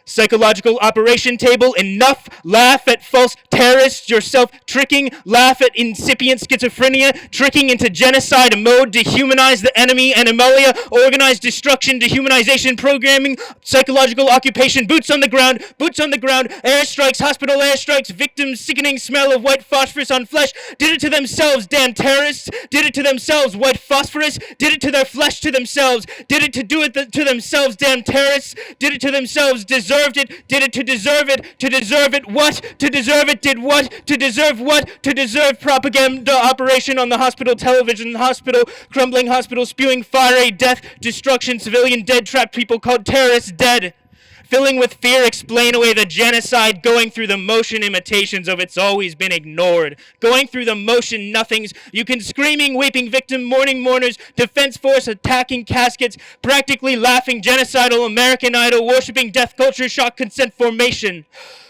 Psychological operation table, enough. Laugh at false terrorists, yourself tricking. Laugh at incipient schizophrenia, tricking into genocide mode, dehumanize the enemy, animalia, organized destruction, dehumanization, programming, psychological occupation, boots on the ground, airstrikes, hospital airstrikes, victims, sickening smell of white phosphorus on flesh. Did it to themselves, damn terrorists. Did it to themselves, white phosphorus. Did it to their flesh, to themselves. Did it to do it to themselves, damn terrorists. Did it to themselves, deserve deserved it, did it to deserve it, to deserve it what, to deserve it did what, to deserve what, to deserve propaganda operation on the hospital television, hospital, crumbling hospital, spewing fiery death, destruction, civilian dead, trapped people called terrorists dead. Filling with fear, explain away the genocide, going through the motion imitations of it's always been ignored. Going through the motion nothings, you can screaming, weeping victim, mourning mourners, defense force attacking caskets, practically laughing, genocidal American Idol, worshipping death culture, shock consent formation.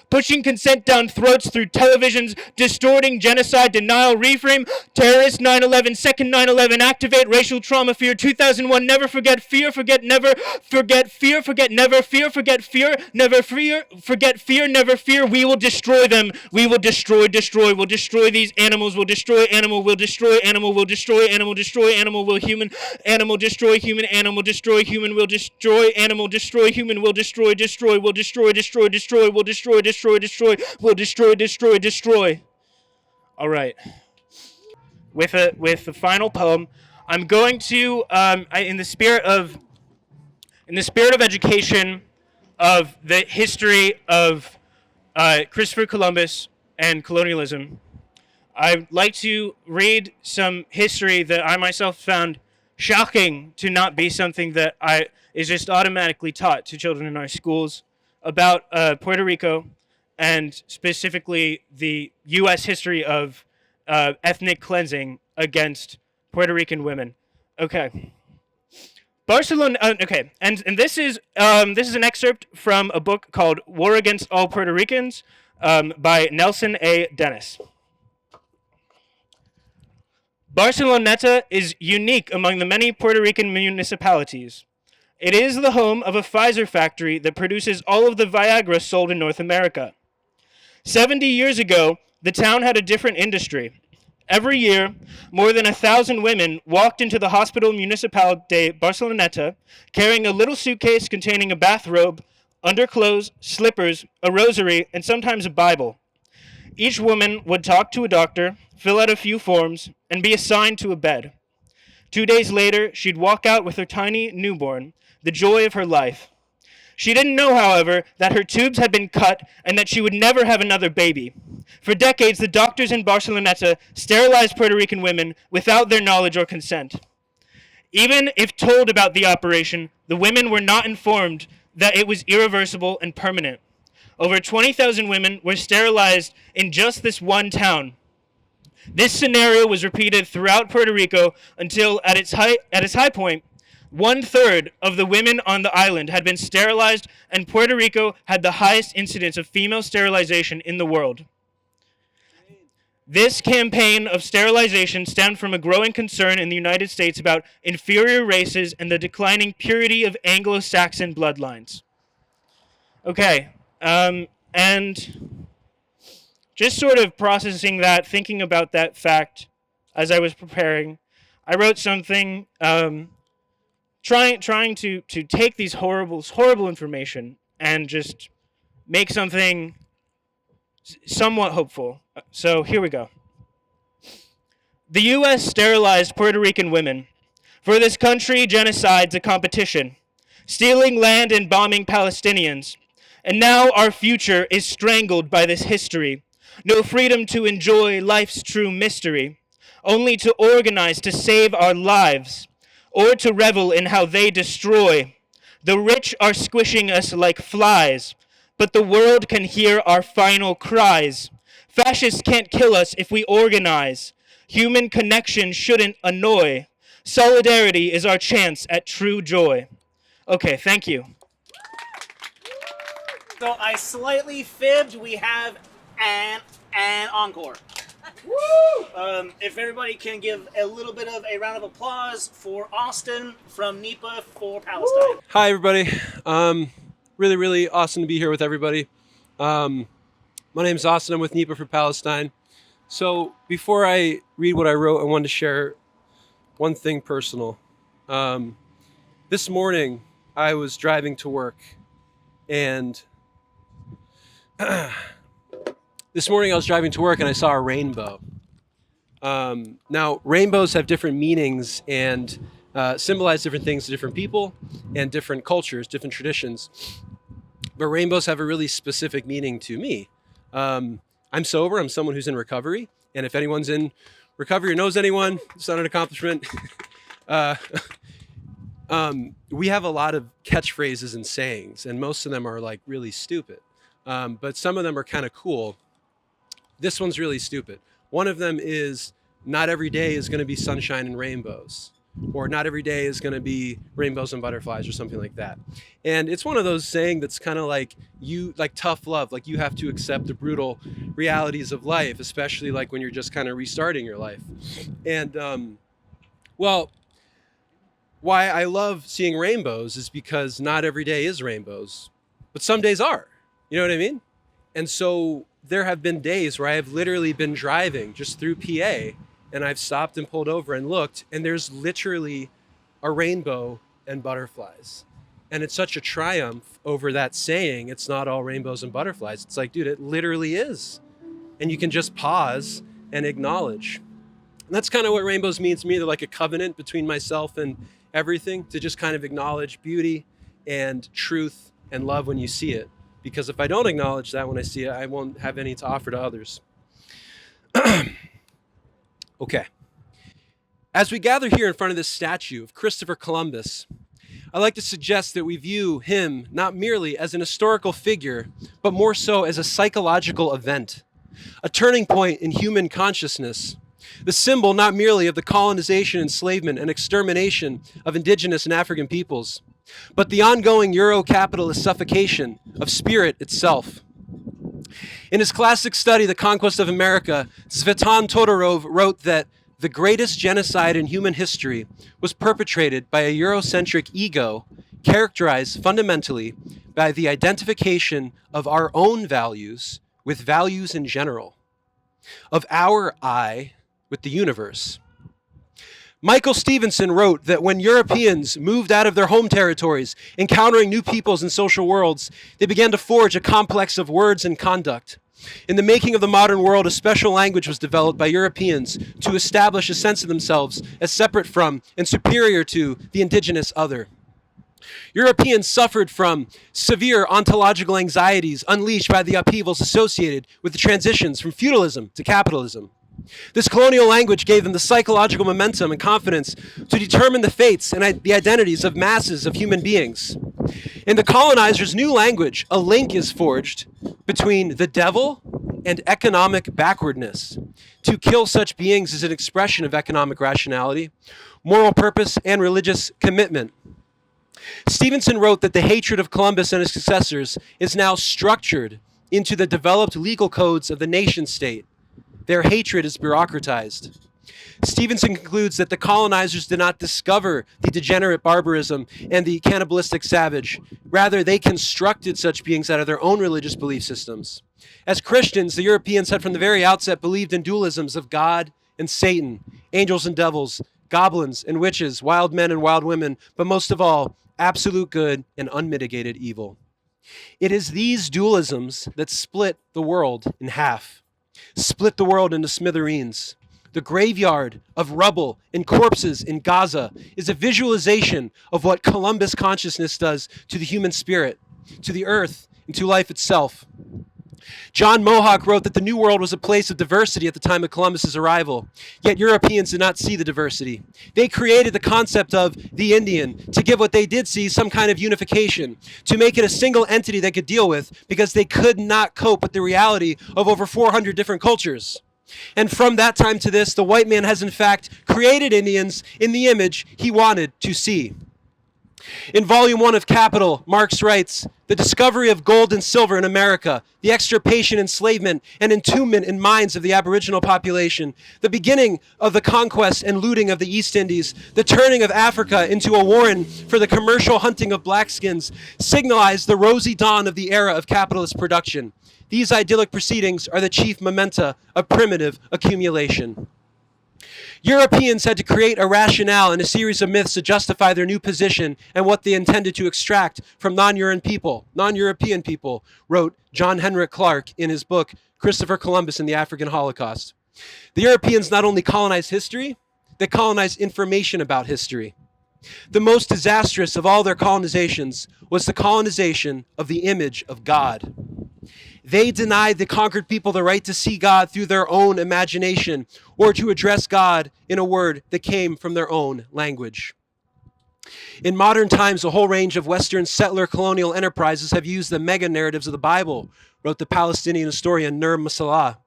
Pushing consent down throats through televisions, distorting genocide, denial, reframe, terrorist 9/11, second 9/11, activate racial trauma, fear 2001, never forget, fear, forget, never, forget, fear, forget, never, fear, forget, fear, never, fear, forget, fear, never, fear, we will destroy them, we will destroy, we'll destroy these animals, we'll destroy animal, we'll destroy animal, we'll destroy animal, destroy animal, will human, animal, destroy human, animal, destroy human, will destroy animal, destroy human, will destroy, we'll destroy, we'll destroy, we'll destroy. All right. With the final poem, I'm going to, in the spirit of education, of the history of Christopher Columbus and colonialism, I'd like to read some history that I myself found shocking to not be something that is just automatically taught to children in our schools about Puerto Rico, and specifically the U.S. history of ethnic cleansing against Puerto Rican women. Okay. Barcelona. Okay, and this is an excerpt from a book called War Against All Puerto Ricans by Nelson A. Dennis. Barceloneta is unique among the many Puerto Rican municipalities. It is the home of a Pfizer factory that produces all of the Viagra sold in North America. 70 years ago, the town had a different industry. Every year, more than 1,000 women walked into the Hospital Municipal de Barceloneta carrying a little suitcase containing a bathrobe, underclothes, slippers, a rosary, and sometimes a Bible. Each woman would talk to a doctor, fill out a few forms, and be assigned to a bed. 2 days later, she'd walk out with her tiny newborn, the joy of her life. She didn't know, however, that her tubes had been cut and that she would never have another baby. For decades, the doctors in Barceloneta sterilized Puerto Rican women without their knowledge or consent. Even if told about the operation, the women were not informed that it was irreversible and permanent. Over 20,000 women were sterilized in just this one town. This scenario was repeated throughout Puerto Rico until, at its high point, 1/3 of the women on the island had been sterilized, and Puerto Rico had the highest incidence of female sterilization in the world. This campaign of sterilization stemmed from a growing concern in the United States about inferior races and the declining purity of Anglo-Saxon bloodlines. Okay, and just sort of processing that, thinking about that fact as I was preparing, I wrote something trying to take these horrible information and just make something somewhat hopeful. So here we go. The U.S. sterilized Puerto Rican women. For this country, genocide's a competition, stealing land and bombing Palestinians. And now our future is strangled by this history. No freedom to enjoy life's true mystery, only to organize to save our lives, or to revel in how they destroy. The rich are squishing us like flies, but the world can hear our final cries. Fascists can't kill us if we organize. Human connection shouldn't annoy. Solidarity is our chance at true joy. Okay, thank you. So I slightly fibbed. We have an encore. Woo! If everybody can give a little bit of a round of applause for Austin from NEPA for Palestine. Woo! Hi, everybody. Really awesome to be here with everybody. My name is Austin. I'm with NEPA for Palestine. So before I read what I wrote, I wanted to share one thing personal. This morning, I was driving to work, and I saw a rainbow. Now, rainbows have different meanings and symbolize different things to different people and different cultures, different traditions. but rainbows have a really specific meaning to me. I'm sober. I'm someone who's in recovery. And if anyone's in recovery or knows anyone, it's not an accomplishment. We have a lot of catchphrases and sayings, and most of them are like really stupid. But some of them are kind of cool. This one's really stupid. One of them is, not every day is going to be sunshine and rainbows, or not every day is going to be rainbows and butterflies, or something like that. And it's one of those saying that's kind of like tough love, like you have to accept the brutal realities of life, especially like when you're just kind of restarting your life. And well, why I love seeing rainbows is because not every day is rainbows, but some days are. You know what I mean? And so there have been days where I have literally been driving just through PA, and I've stopped and pulled over and looked, and there's literally a rainbow and butterflies. And it's such a triumph over that saying, it's not all rainbows and butterflies. It's like, dude, it literally is. And you can just pause and acknowledge. And that's kind of what rainbows means to me. They're like a covenant between myself and everything, to just kind of acknowledge beauty and truth and love when you see it. Because if I don't acknowledge that when I see it, I won't have any to offer to others. Okay. As we gather here in front of this statue of Christopher Columbus, I'd like to suggest that we view him not merely as an historical figure, but more so as a psychological event, a turning point in human consciousness, the symbol not merely of the colonization, enslavement, and extermination of indigenous and African peoples, but the ongoing Euro-capitalist suffocation of spirit itself. In his classic study, The Conquest of America, Tsvetan Todorov wrote that the greatest genocide in human history was perpetrated by a Eurocentric ego characterized fundamentally by the identification of our own values with values in general, of our I with the universe. Michael Stevenson wrote that when Europeans moved out of their home territories, encountering new peoples and social worlds, they began to forge a complex of words and conduct. In the making of the modern world, a special language was developed by Europeans to establish a sense of themselves as separate from and superior to the indigenous other. Europeans suffered from severe ontological anxieties unleashed by the upheavals associated with the transitions from feudalism to capitalism. This colonial language gave them the psychological momentum and confidence to determine the fates and the identities of masses of human beings. In the colonizers' new language, a link is forged between the devil and economic backwardness. To kill such beings is an expression of economic rationality, moral purpose, and religious commitment. Stevenson wrote that the hatred of Columbus and his successors is now structured into the developed legal codes of the nation-state. Their hatred is bureaucratized. Stevenson concludes that the colonizers did not discover the degenerate barbarism and the cannibalistic savage. Rather, they constructed such beings out of their own religious belief systems. As Christians, the Europeans had from the very outset believed in dualisms of God and Satan, angels and devils, goblins and witches, wild men and wild women, but most of all, absolute good and unmitigated evil. It is these dualisms that split the world in half. Split the world into smithereens. The graveyard of rubble and corpses in Gaza is a visualization of what Columbus consciousness does to the human spirit, to the earth, and to life itself. John Mohawk wrote that the New World was a place of diversity at the time of Columbus's arrival, yet Europeans did not see the diversity. They created the concept of the Indian to give what they did see some kind of unification, to make it a single entity they could deal with because they could not cope with the reality of over 400 different cultures. And from that time to this, the white man has in fact created Indians in the image he wanted to see. In Volume 1 of Capital, Marx writes, "The discovery of gold and silver in America, the extirpation, enslavement, and entombment in mines of the aboriginal population, the beginning of the conquest and looting of the East Indies, the turning of Africa into a warren for the commercial hunting of blackskins, signalized the rosy dawn of the era of capitalist production. These idyllic proceedings are the chief mementa of primitive accumulation." Europeans had to create a rationale and a series of myths to justify their new position and what they intended to extract from non-European people, wrote John Henrik Clarke in his book, Christopher Columbus and the African Holocaust. The Europeans not only colonized history, they colonized information about history. The most disastrous of all their colonizations was the colonization of the image of God. They denied the conquered people the right to see God through their own imagination or to address God in a word that came from their own language. In modern times, a whole range of Western settler colonial enterprises have used the mega narratives of the Bible, wrote the Palestinian historian Nur Masalah.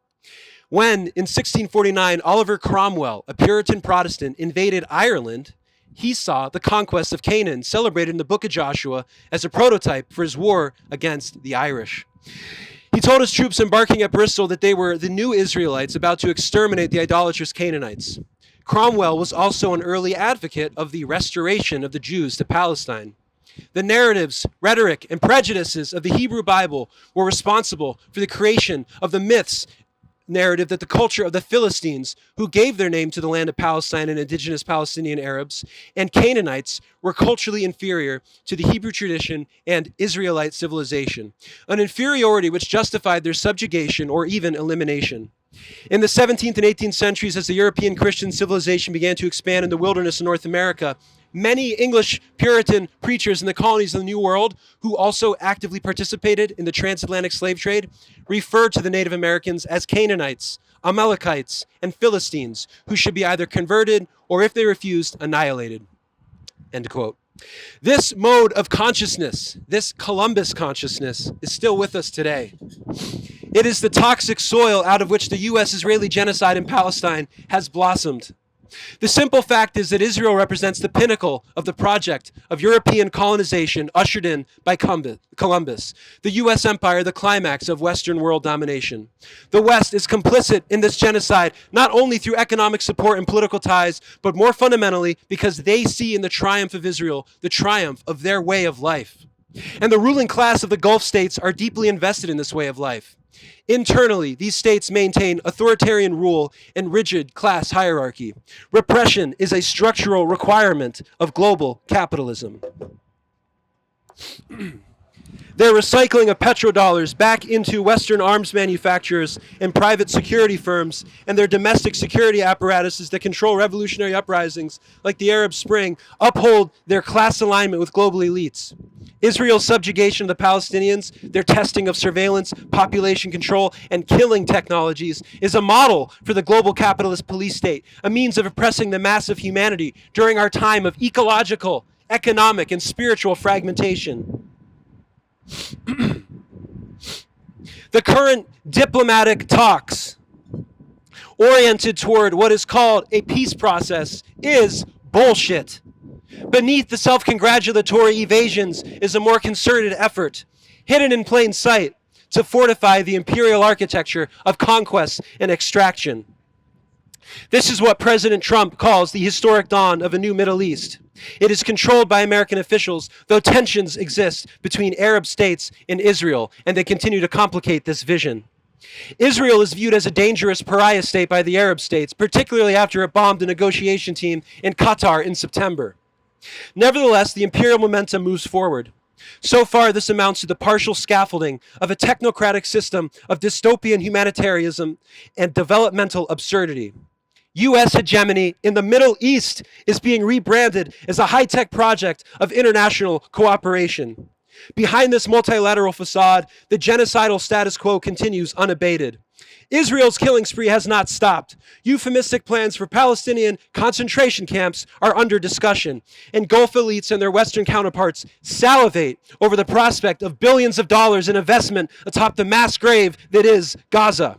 When, in 1649, Oliver Cromwell, a Puritan Protestant, invaded Ireland, he saw the conquest of Canaan celebrated in the book of Joshua as a prototype for his war against the Irish. He told his troops embarking at Bristol that they were the new Israelites about to exterminate the idolatrous Canaanites. Cromwell was also an early advocate of the restoration of the Jews to Palestine. The narratives, rhetoric, and prejudices of the Hebrew Bible were responsible for the creation of the myths narrative that the culture of the Philistines, who gave their name to the land of Palestine and indigenous Palestinian Arabs, and Canaanites were culturally inferior to the Hebrew tradition and Israelite civilization, an inferiority which justified their subjugation or even elimination. In the 17th and 18th centuries, as the European Christian civilization began to expand in the wilderness of North America, many English Puritan preachers in the colonies of the New World, who also actively participated in the transatlantic slave trade, referred to the Native Americans as Canaanites, Amalekites, and Philistines, who should be either converted or, if they refused, annihilated. End quote. This mode of consciousness, this Columbus consciousness, is still with us today. It is the toxic soil out of which the U.S.-Israeli genocide in Palestine has blossomed. The simple fact is that Israel represents the pinnacle of the project of European colonization ushered in by Columbus, the U.S. empire, the climax of Western world domination. The West is complicit in this genocide, not only through economic support and political ties, but more fundamentally because they see in the triumph of Israel the triumph of their way of life. And the ruling class of the Gulf states are deeply invested in this way of life. Internally, these states maintain authoritarian rule and rigid class hierarchy. Repression is a structural requirement of global capitalism. They're recycling of petrodollars back into Western arms manufacturers and private security firms and their domestic security apparatuses that control revolutionary uprisings like the Arab Spring uphold their class alignment with global elites. Israel's subjugation of the Palestinians, their testing of surveillance, population control, and killing technologies is a model for the global capitalist police state, a means of oppressing the mass of humanity during our time of ecological, economic, and spiritual fragmentation. The current diplomatic talks oriented toward what is called a peace process is bullshit. Beneath the self-congratulatory evasions is a more concerted effort, hidden in plain sight, to fortify the imperial architecture of conquest and extraction. This is what President Trump calls the historic dawn of a new Middle East. It is controlled by American officials, though tensions exist between Arab states and Israel, and they continue to complicate this vision. Israel is viewed as a dangerous pariah state by the Arab states, particularly after it bombed a negotiation team in Qatar in September. Nevertheless, the imperial momentum moves forward. So far, this amounts to the partial scaffolding of a technocratic system of dystopian humanitarianism and developmental absurdity. U.S. hegemony in the Middle East is being rebranded as a high-tech project of international cooperation. Behind this multilateral facade, the genocidal status quo continues unabated. Israel's killing spree has not stopped. Euphemistic plans for Palestinian concentration camps are under discussion, and Gulf elites and their Western counterparts salivate over the prospect of billions of dollars in investment atop the mass grave that is Gaza.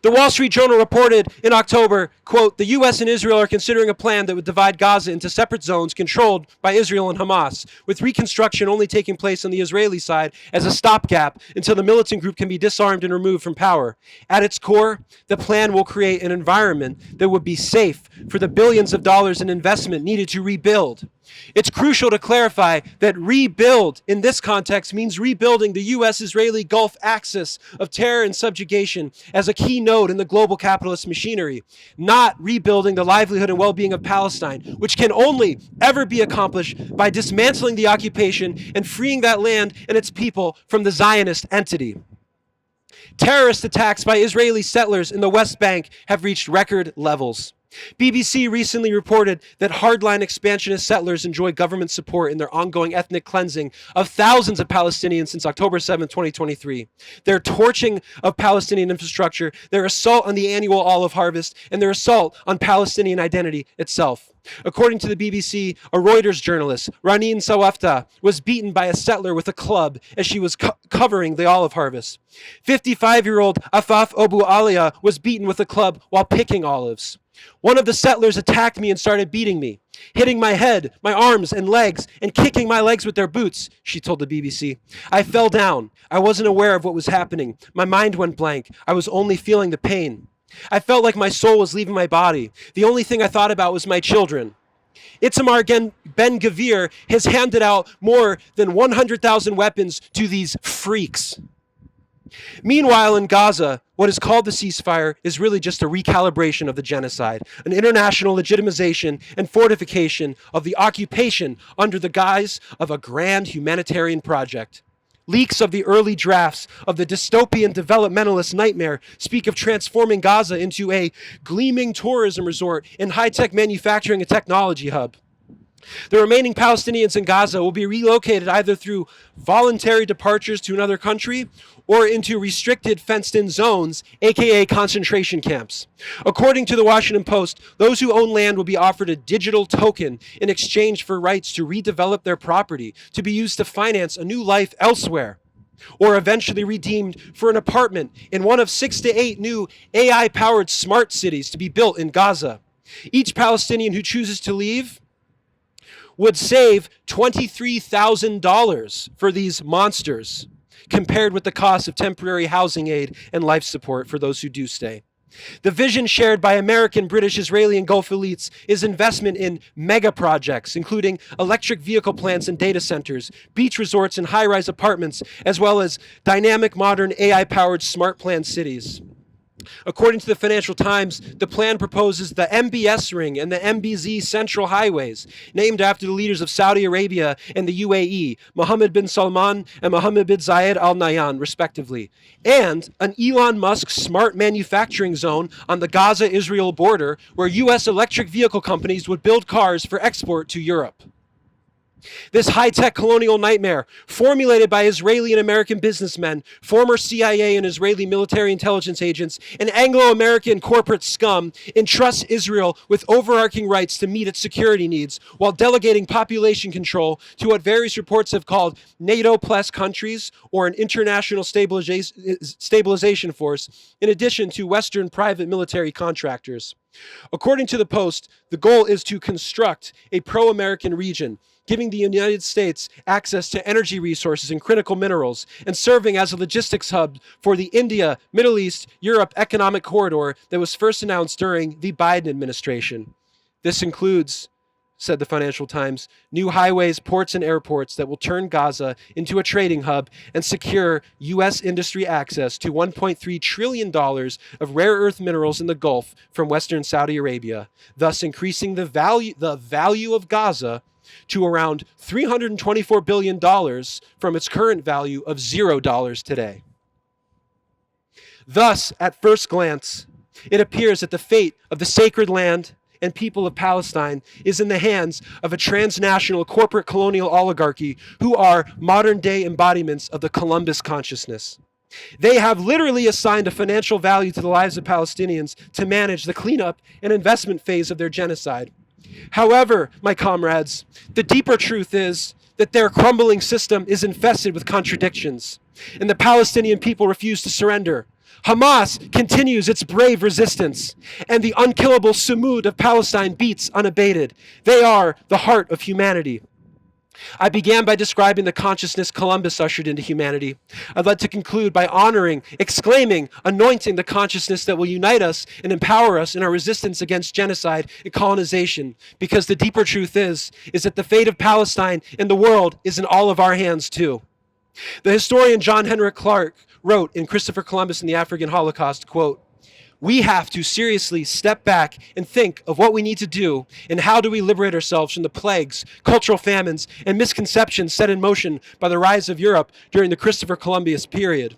The Wall Street Journal reported in October, quote, the U.S. and Israel are considering a plan that would divide Gaza into separate zones controlled by Israel and Hamas, with reconstruction only taking place on the Israeli side as a stopgap until the militant group can be disarmed and removed from power. At its core, the plan will create an environment that would be safe for the billions of dollars in investment needed to rebuild. It's crucial to clarify that rebuild in this context means rebuilding the U.S.-Israeli Gulf axis of terror and subjugation as a key node in the global capitalist machinery, not rebuilding the livelihood and well-being of Palestine, which can only ever be accomplished by dismantling the occupation and freeing that land and its people from the Zionist entity. Terrorist attacks by Israeli settlers in the West Bank have reached record levels. BBC recently reported that hardline expansionist settlers enjoy government support in their ongoing ethnic cleansing of thousands of Palestinians since October 7, 2023. Their torching of Palestinian infrastructure, their assault on the annual olive harvest, and their assault on Palestinian identity itself. According to the BBC, a Reuters journalist, Ranin Sawafta, was beaten by a settler with a club as she was covering the olive harvest. 55-year-old Afaf Obu Alia was beaten with a club while picking olives. One of the settlers attacked me and started beating me, hitting my head, my arms and legs, and kicking my legs with their boots, she told the BBC. I fell down. I wasn't aware of what was happening. My mind went blank. I was only feeling the pain. I felt like my soul was leaving my body. The only thing I thought about was my children. Itamar Ben-Gvir has handed out more than 100,000 weapons to these freaks. Meanwhile, in Gaza, what is called the ceasefire is really just a recalibration of the genocide, an international legitimization and fortification of the occupation under the guise of a grand humanitarian project. Leaks of the early drafts of the dystopian developmentalist nightmare speak of transforming Gaza into a gleaming tourism resort and high-tech manufacturing and technology hub. The remaining Palestinians in Gaza will be relocated either through voluntary departures to another country or into restricted fenced-in zones, aka concentration camps. According to the Washington Post, those who own land will be offered a digital token in exchange for rights to redevelop their property to be used to finance a new life elsewhere, or eventually redeemed for an apartment in one of 6 to 8 new AI-powered smart cities to be built in Gaza. Each Palestinian who chooses to leave would save $23,000 for these monsters, compared with the cost of temporary housing aid and life support for those who do stay. The vision shared by American, British, Israeli, and Gulf elites is investment in mega projects, including electric vehicle plants and data centers, beach resorts and high-rise apartments, as well as dynamic, modern, AI-powered smart planned cities. According to the Financial Times, the plan proposes the MBS Ring and the MBZ Central Highways, named after the leaders of Saudi Arabia and the UAE, Mohammed bin Salman and Mohammed bin Zayed Al Nahyan, respectively, and an Elon Musk smart manufacturing zone on the Gaza-Israel border where U.S. electric vehicle companies would build cars for export to Europe. This high-tech colonial nightmare, formulated by Israeli and American businessmen, former CIA and Israeli military intelligence agents, and Anglo-American corporate scum, entrusts Israel with overarching rights to meet its security needs, while delegating population control to what various reports have called NATO-plus countries or an international stabilization force, in addition to Western private military contractors. According to the Post, the goal is to construct a pro-American region, giving the United States access to energy resources and critical minerals, and serving as a logistics hub for the India, Middle East, Europe economic corridor that was first announced during the Biden administration. This includes, said the Financial Times, new highways, ports, and airports that will turn Gaza into a trading hub and secure U.S. industry access to $1.3 trillion of rare earth minerals in the Gulf from Western Saudi Arabia, thus increasing the value of Gaza to around $324 billion from its current value of $0 today. Thus, at first glance, it appears that the fate of the sacred land and people of Palestine is in the hands of a transnational corporate colonial oligarchy who are modern-day embodiments of the Columbus consciousness. They have literally assigned a financial value to the lives of Palestinians to manage the cleanup and investment phase of their genocide. However, my comrades, the deeper truth is that their crumbling system is infested with contradictions, and the Palestinian people refuse to surrender. Hamas continues its brave resistance, and the unkillable Sumud of Palestine beats unabated. They are the heart of humanity. I began by describing the consciousness Columbus ushered into humanity. I'd like to conclude by honoring, exclaiming, anointing the consciousness that will unite us and empower us in our resistance against genocide and colonization, because the deeper truth is that the fate of Palestine and the world is in all of our hands too. The historian John Henrik Clarke wrote in Christopher Columbus and the African Holocaust, quote, "We have to seriously step back and think of what we need to do and how do we liberate ourselves from the plagues, cultural famines, and misconceptions set in motion by the rise of Europe during the Christopher Columbus period.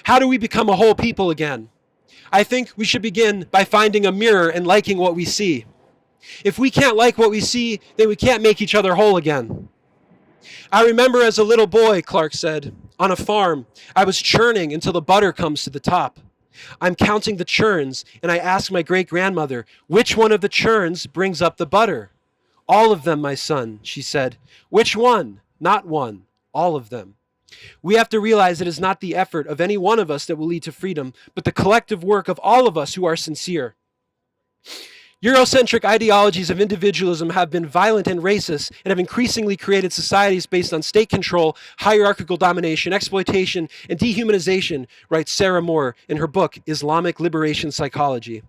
How do we become a whole people again? I think we should begin by finding a mirror and liking what we see. If we can't like what we see, then we can't make each other whole again. I remember as a little boy, Clark said, on a farm, I was churning until the butter comes to the top. I'm counting the churns, and I ask my great-grandmother, which one of the churns brings up the butter? All of them, my son, she said. Which one? Not one. All of them. We have to realize it is not the effort of any one of us that will lead to freedom, but the collective work of all of us who are sincere. Eurocentric ideologies of individualism have been violent and racist and have increasingly created societies based on state control, hierarchical domination, exploitation, and dehumanization, writes Sarah Moore in her book, Islamic Liberation Psychology.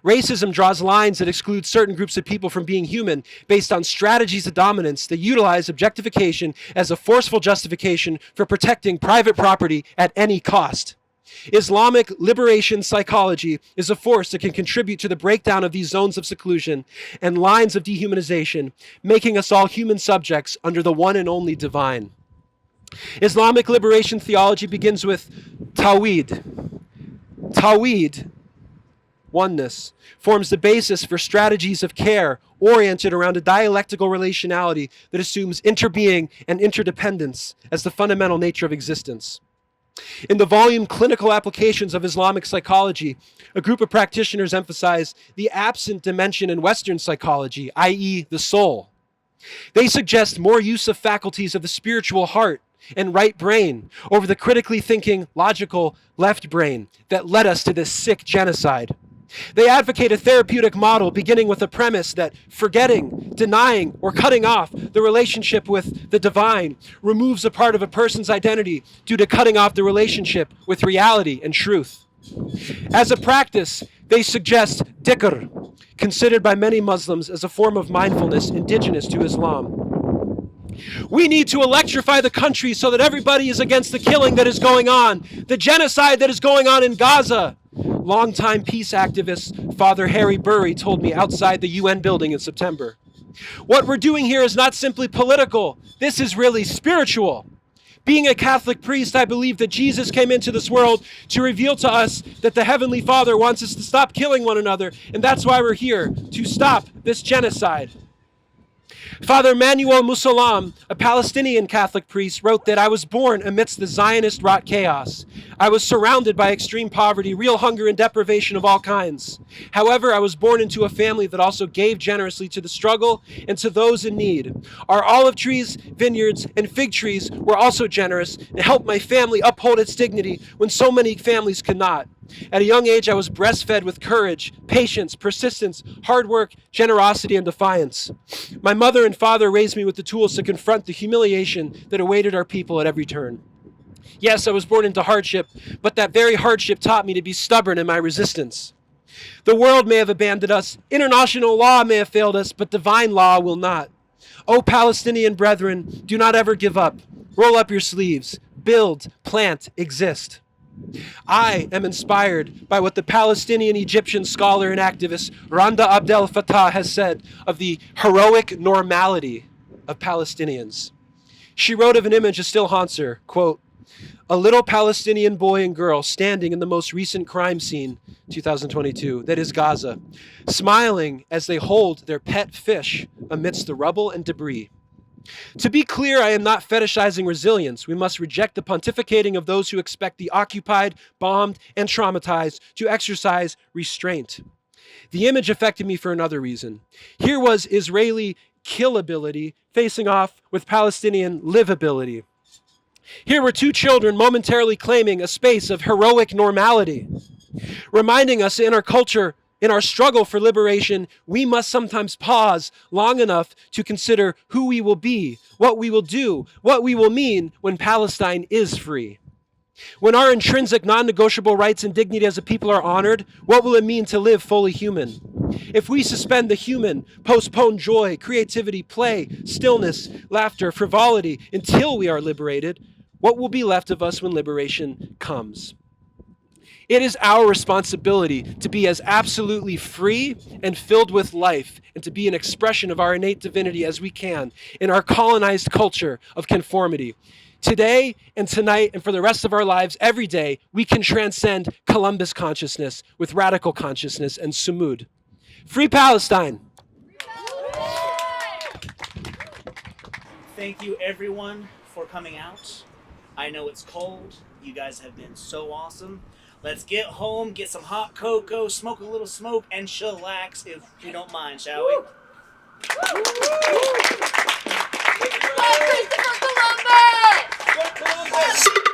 Racism draws lines that exclude certain groups of people from being human based on strategies of dominance that utilize objectification as a forceful justification for protecting private property at any cost. Islamic liberation psychology is a force that can contribute to the breakdown of these zones of seclusion and lines of dehumanization, making us all human subjects under the one and only divine. Islamic liberation theology begins with Tawhid. Tawhid, oneness, forms the basis for strategies of care oriented around a dialectical relationality that assumes interbeing and interdependence as the fundamental nature of existence. In the volume Clinical Applications of Islamic Psychology, a group of practitioners emphasize the absent dimension in Western psychology, i.e. the soul. They suggest more use of faculties of the spiritual heart and right brain over the critically thinking, logical left brain that led us to this sick genocide. They advocate a therapeutic model beginning with a premise that forgetting, denying, or cutting off the relationship with the divine removes a part of a person's identity due to cutting off the relationship with reality and truth. As a practice, they suggest dhikr, considered by many Muslims as a form of mindfulness indigenous to Islam. We need to electrify the country so that everybody is against the killing that is going on, the genocide that is going on in Gaza. Longtime peace activist Father Harry Burry told me outside the UN building in September. What we're doing here is not simply political. This is really spiritual. Being a Catholic priest, I believe that Jesus came into this world to reveal to us that the Heavenly Father wants us to stop killing one another, and that's why we're here, to stop this genocide. Father Manuel Musalam, a Palestinian Catholic priest, wrote that I was born amidst the Zionist-wrought chaos. I was surrounded by extreme poverty, real hunger and deprivation of all kinds. However, I was born into a family that also gave generously to the struggle and to those in need. Our olive trees, vineyards, and fig trees were also generous and helped my family uphold its dignity when so many families could not. At a young age, I was breastfed with courage, patience, persistence, hard work, generosity, and defiance. My mother and father raised me with the tools to confront the humiliation that awaited our people at every turn. Yes, I was born into hardship, but that very hardship taught me to be stubborn in my resistance. The world may have abandoned us, international law may have failed us, but divine law will not. O Palestinian brethren, do not ever give up. Roll up your sleeves. Build, plant, exist. I am inspired by what the Palestinian-Egyptian scholar and activist Randa Abdel Fattah has said of the heroic normality of Palestinians. She wrote of an image that still haunts her, quote, a little Palestinian boy and girl standing in the most recent crime scene, 2022, that is Gaza, smiling as they hold their pet fish amidst the rubble and debris. To be clear, I am not fetishizing resilience. We must reject the pontificating of those who expect the occupied, bombed, and traumatized to exercise restraint. The image affected me for another reason. Here was Israeli killability facing off with Palestinian livability. Here were two children momentarily claiming a space of heroic normality, reminding us in our culture, in our struggle for liberation, we must sometimes pause long enough to consider who we will be, what we will do, what we will mean when Palestine is free. When our intrinsic non-negotiable rights and dignity as a people are honored, what will it mean to live fully human? If we suspend the human, postpone joy, creativity, play, stillness, laughter, frivolity until we are liberated, what will be left of us when liberation comes? It is our responsibility to be as absolutely free and filled with life and to be an expression of our innate divinity as we can in our colonized culture of conformity. Today and tonight and for the rest of our lives, every day, we can transcend Columbus consciousness with radical consciousness and Sumud. Free Palestine! Thank you, everyone, for coming out. I know it's cold. You guys have been so awesome. Let's get home, get some hot cocoa, smoke a little smoke, and chillax if you don't mind, shall we? Christopher Columbus! Columbus!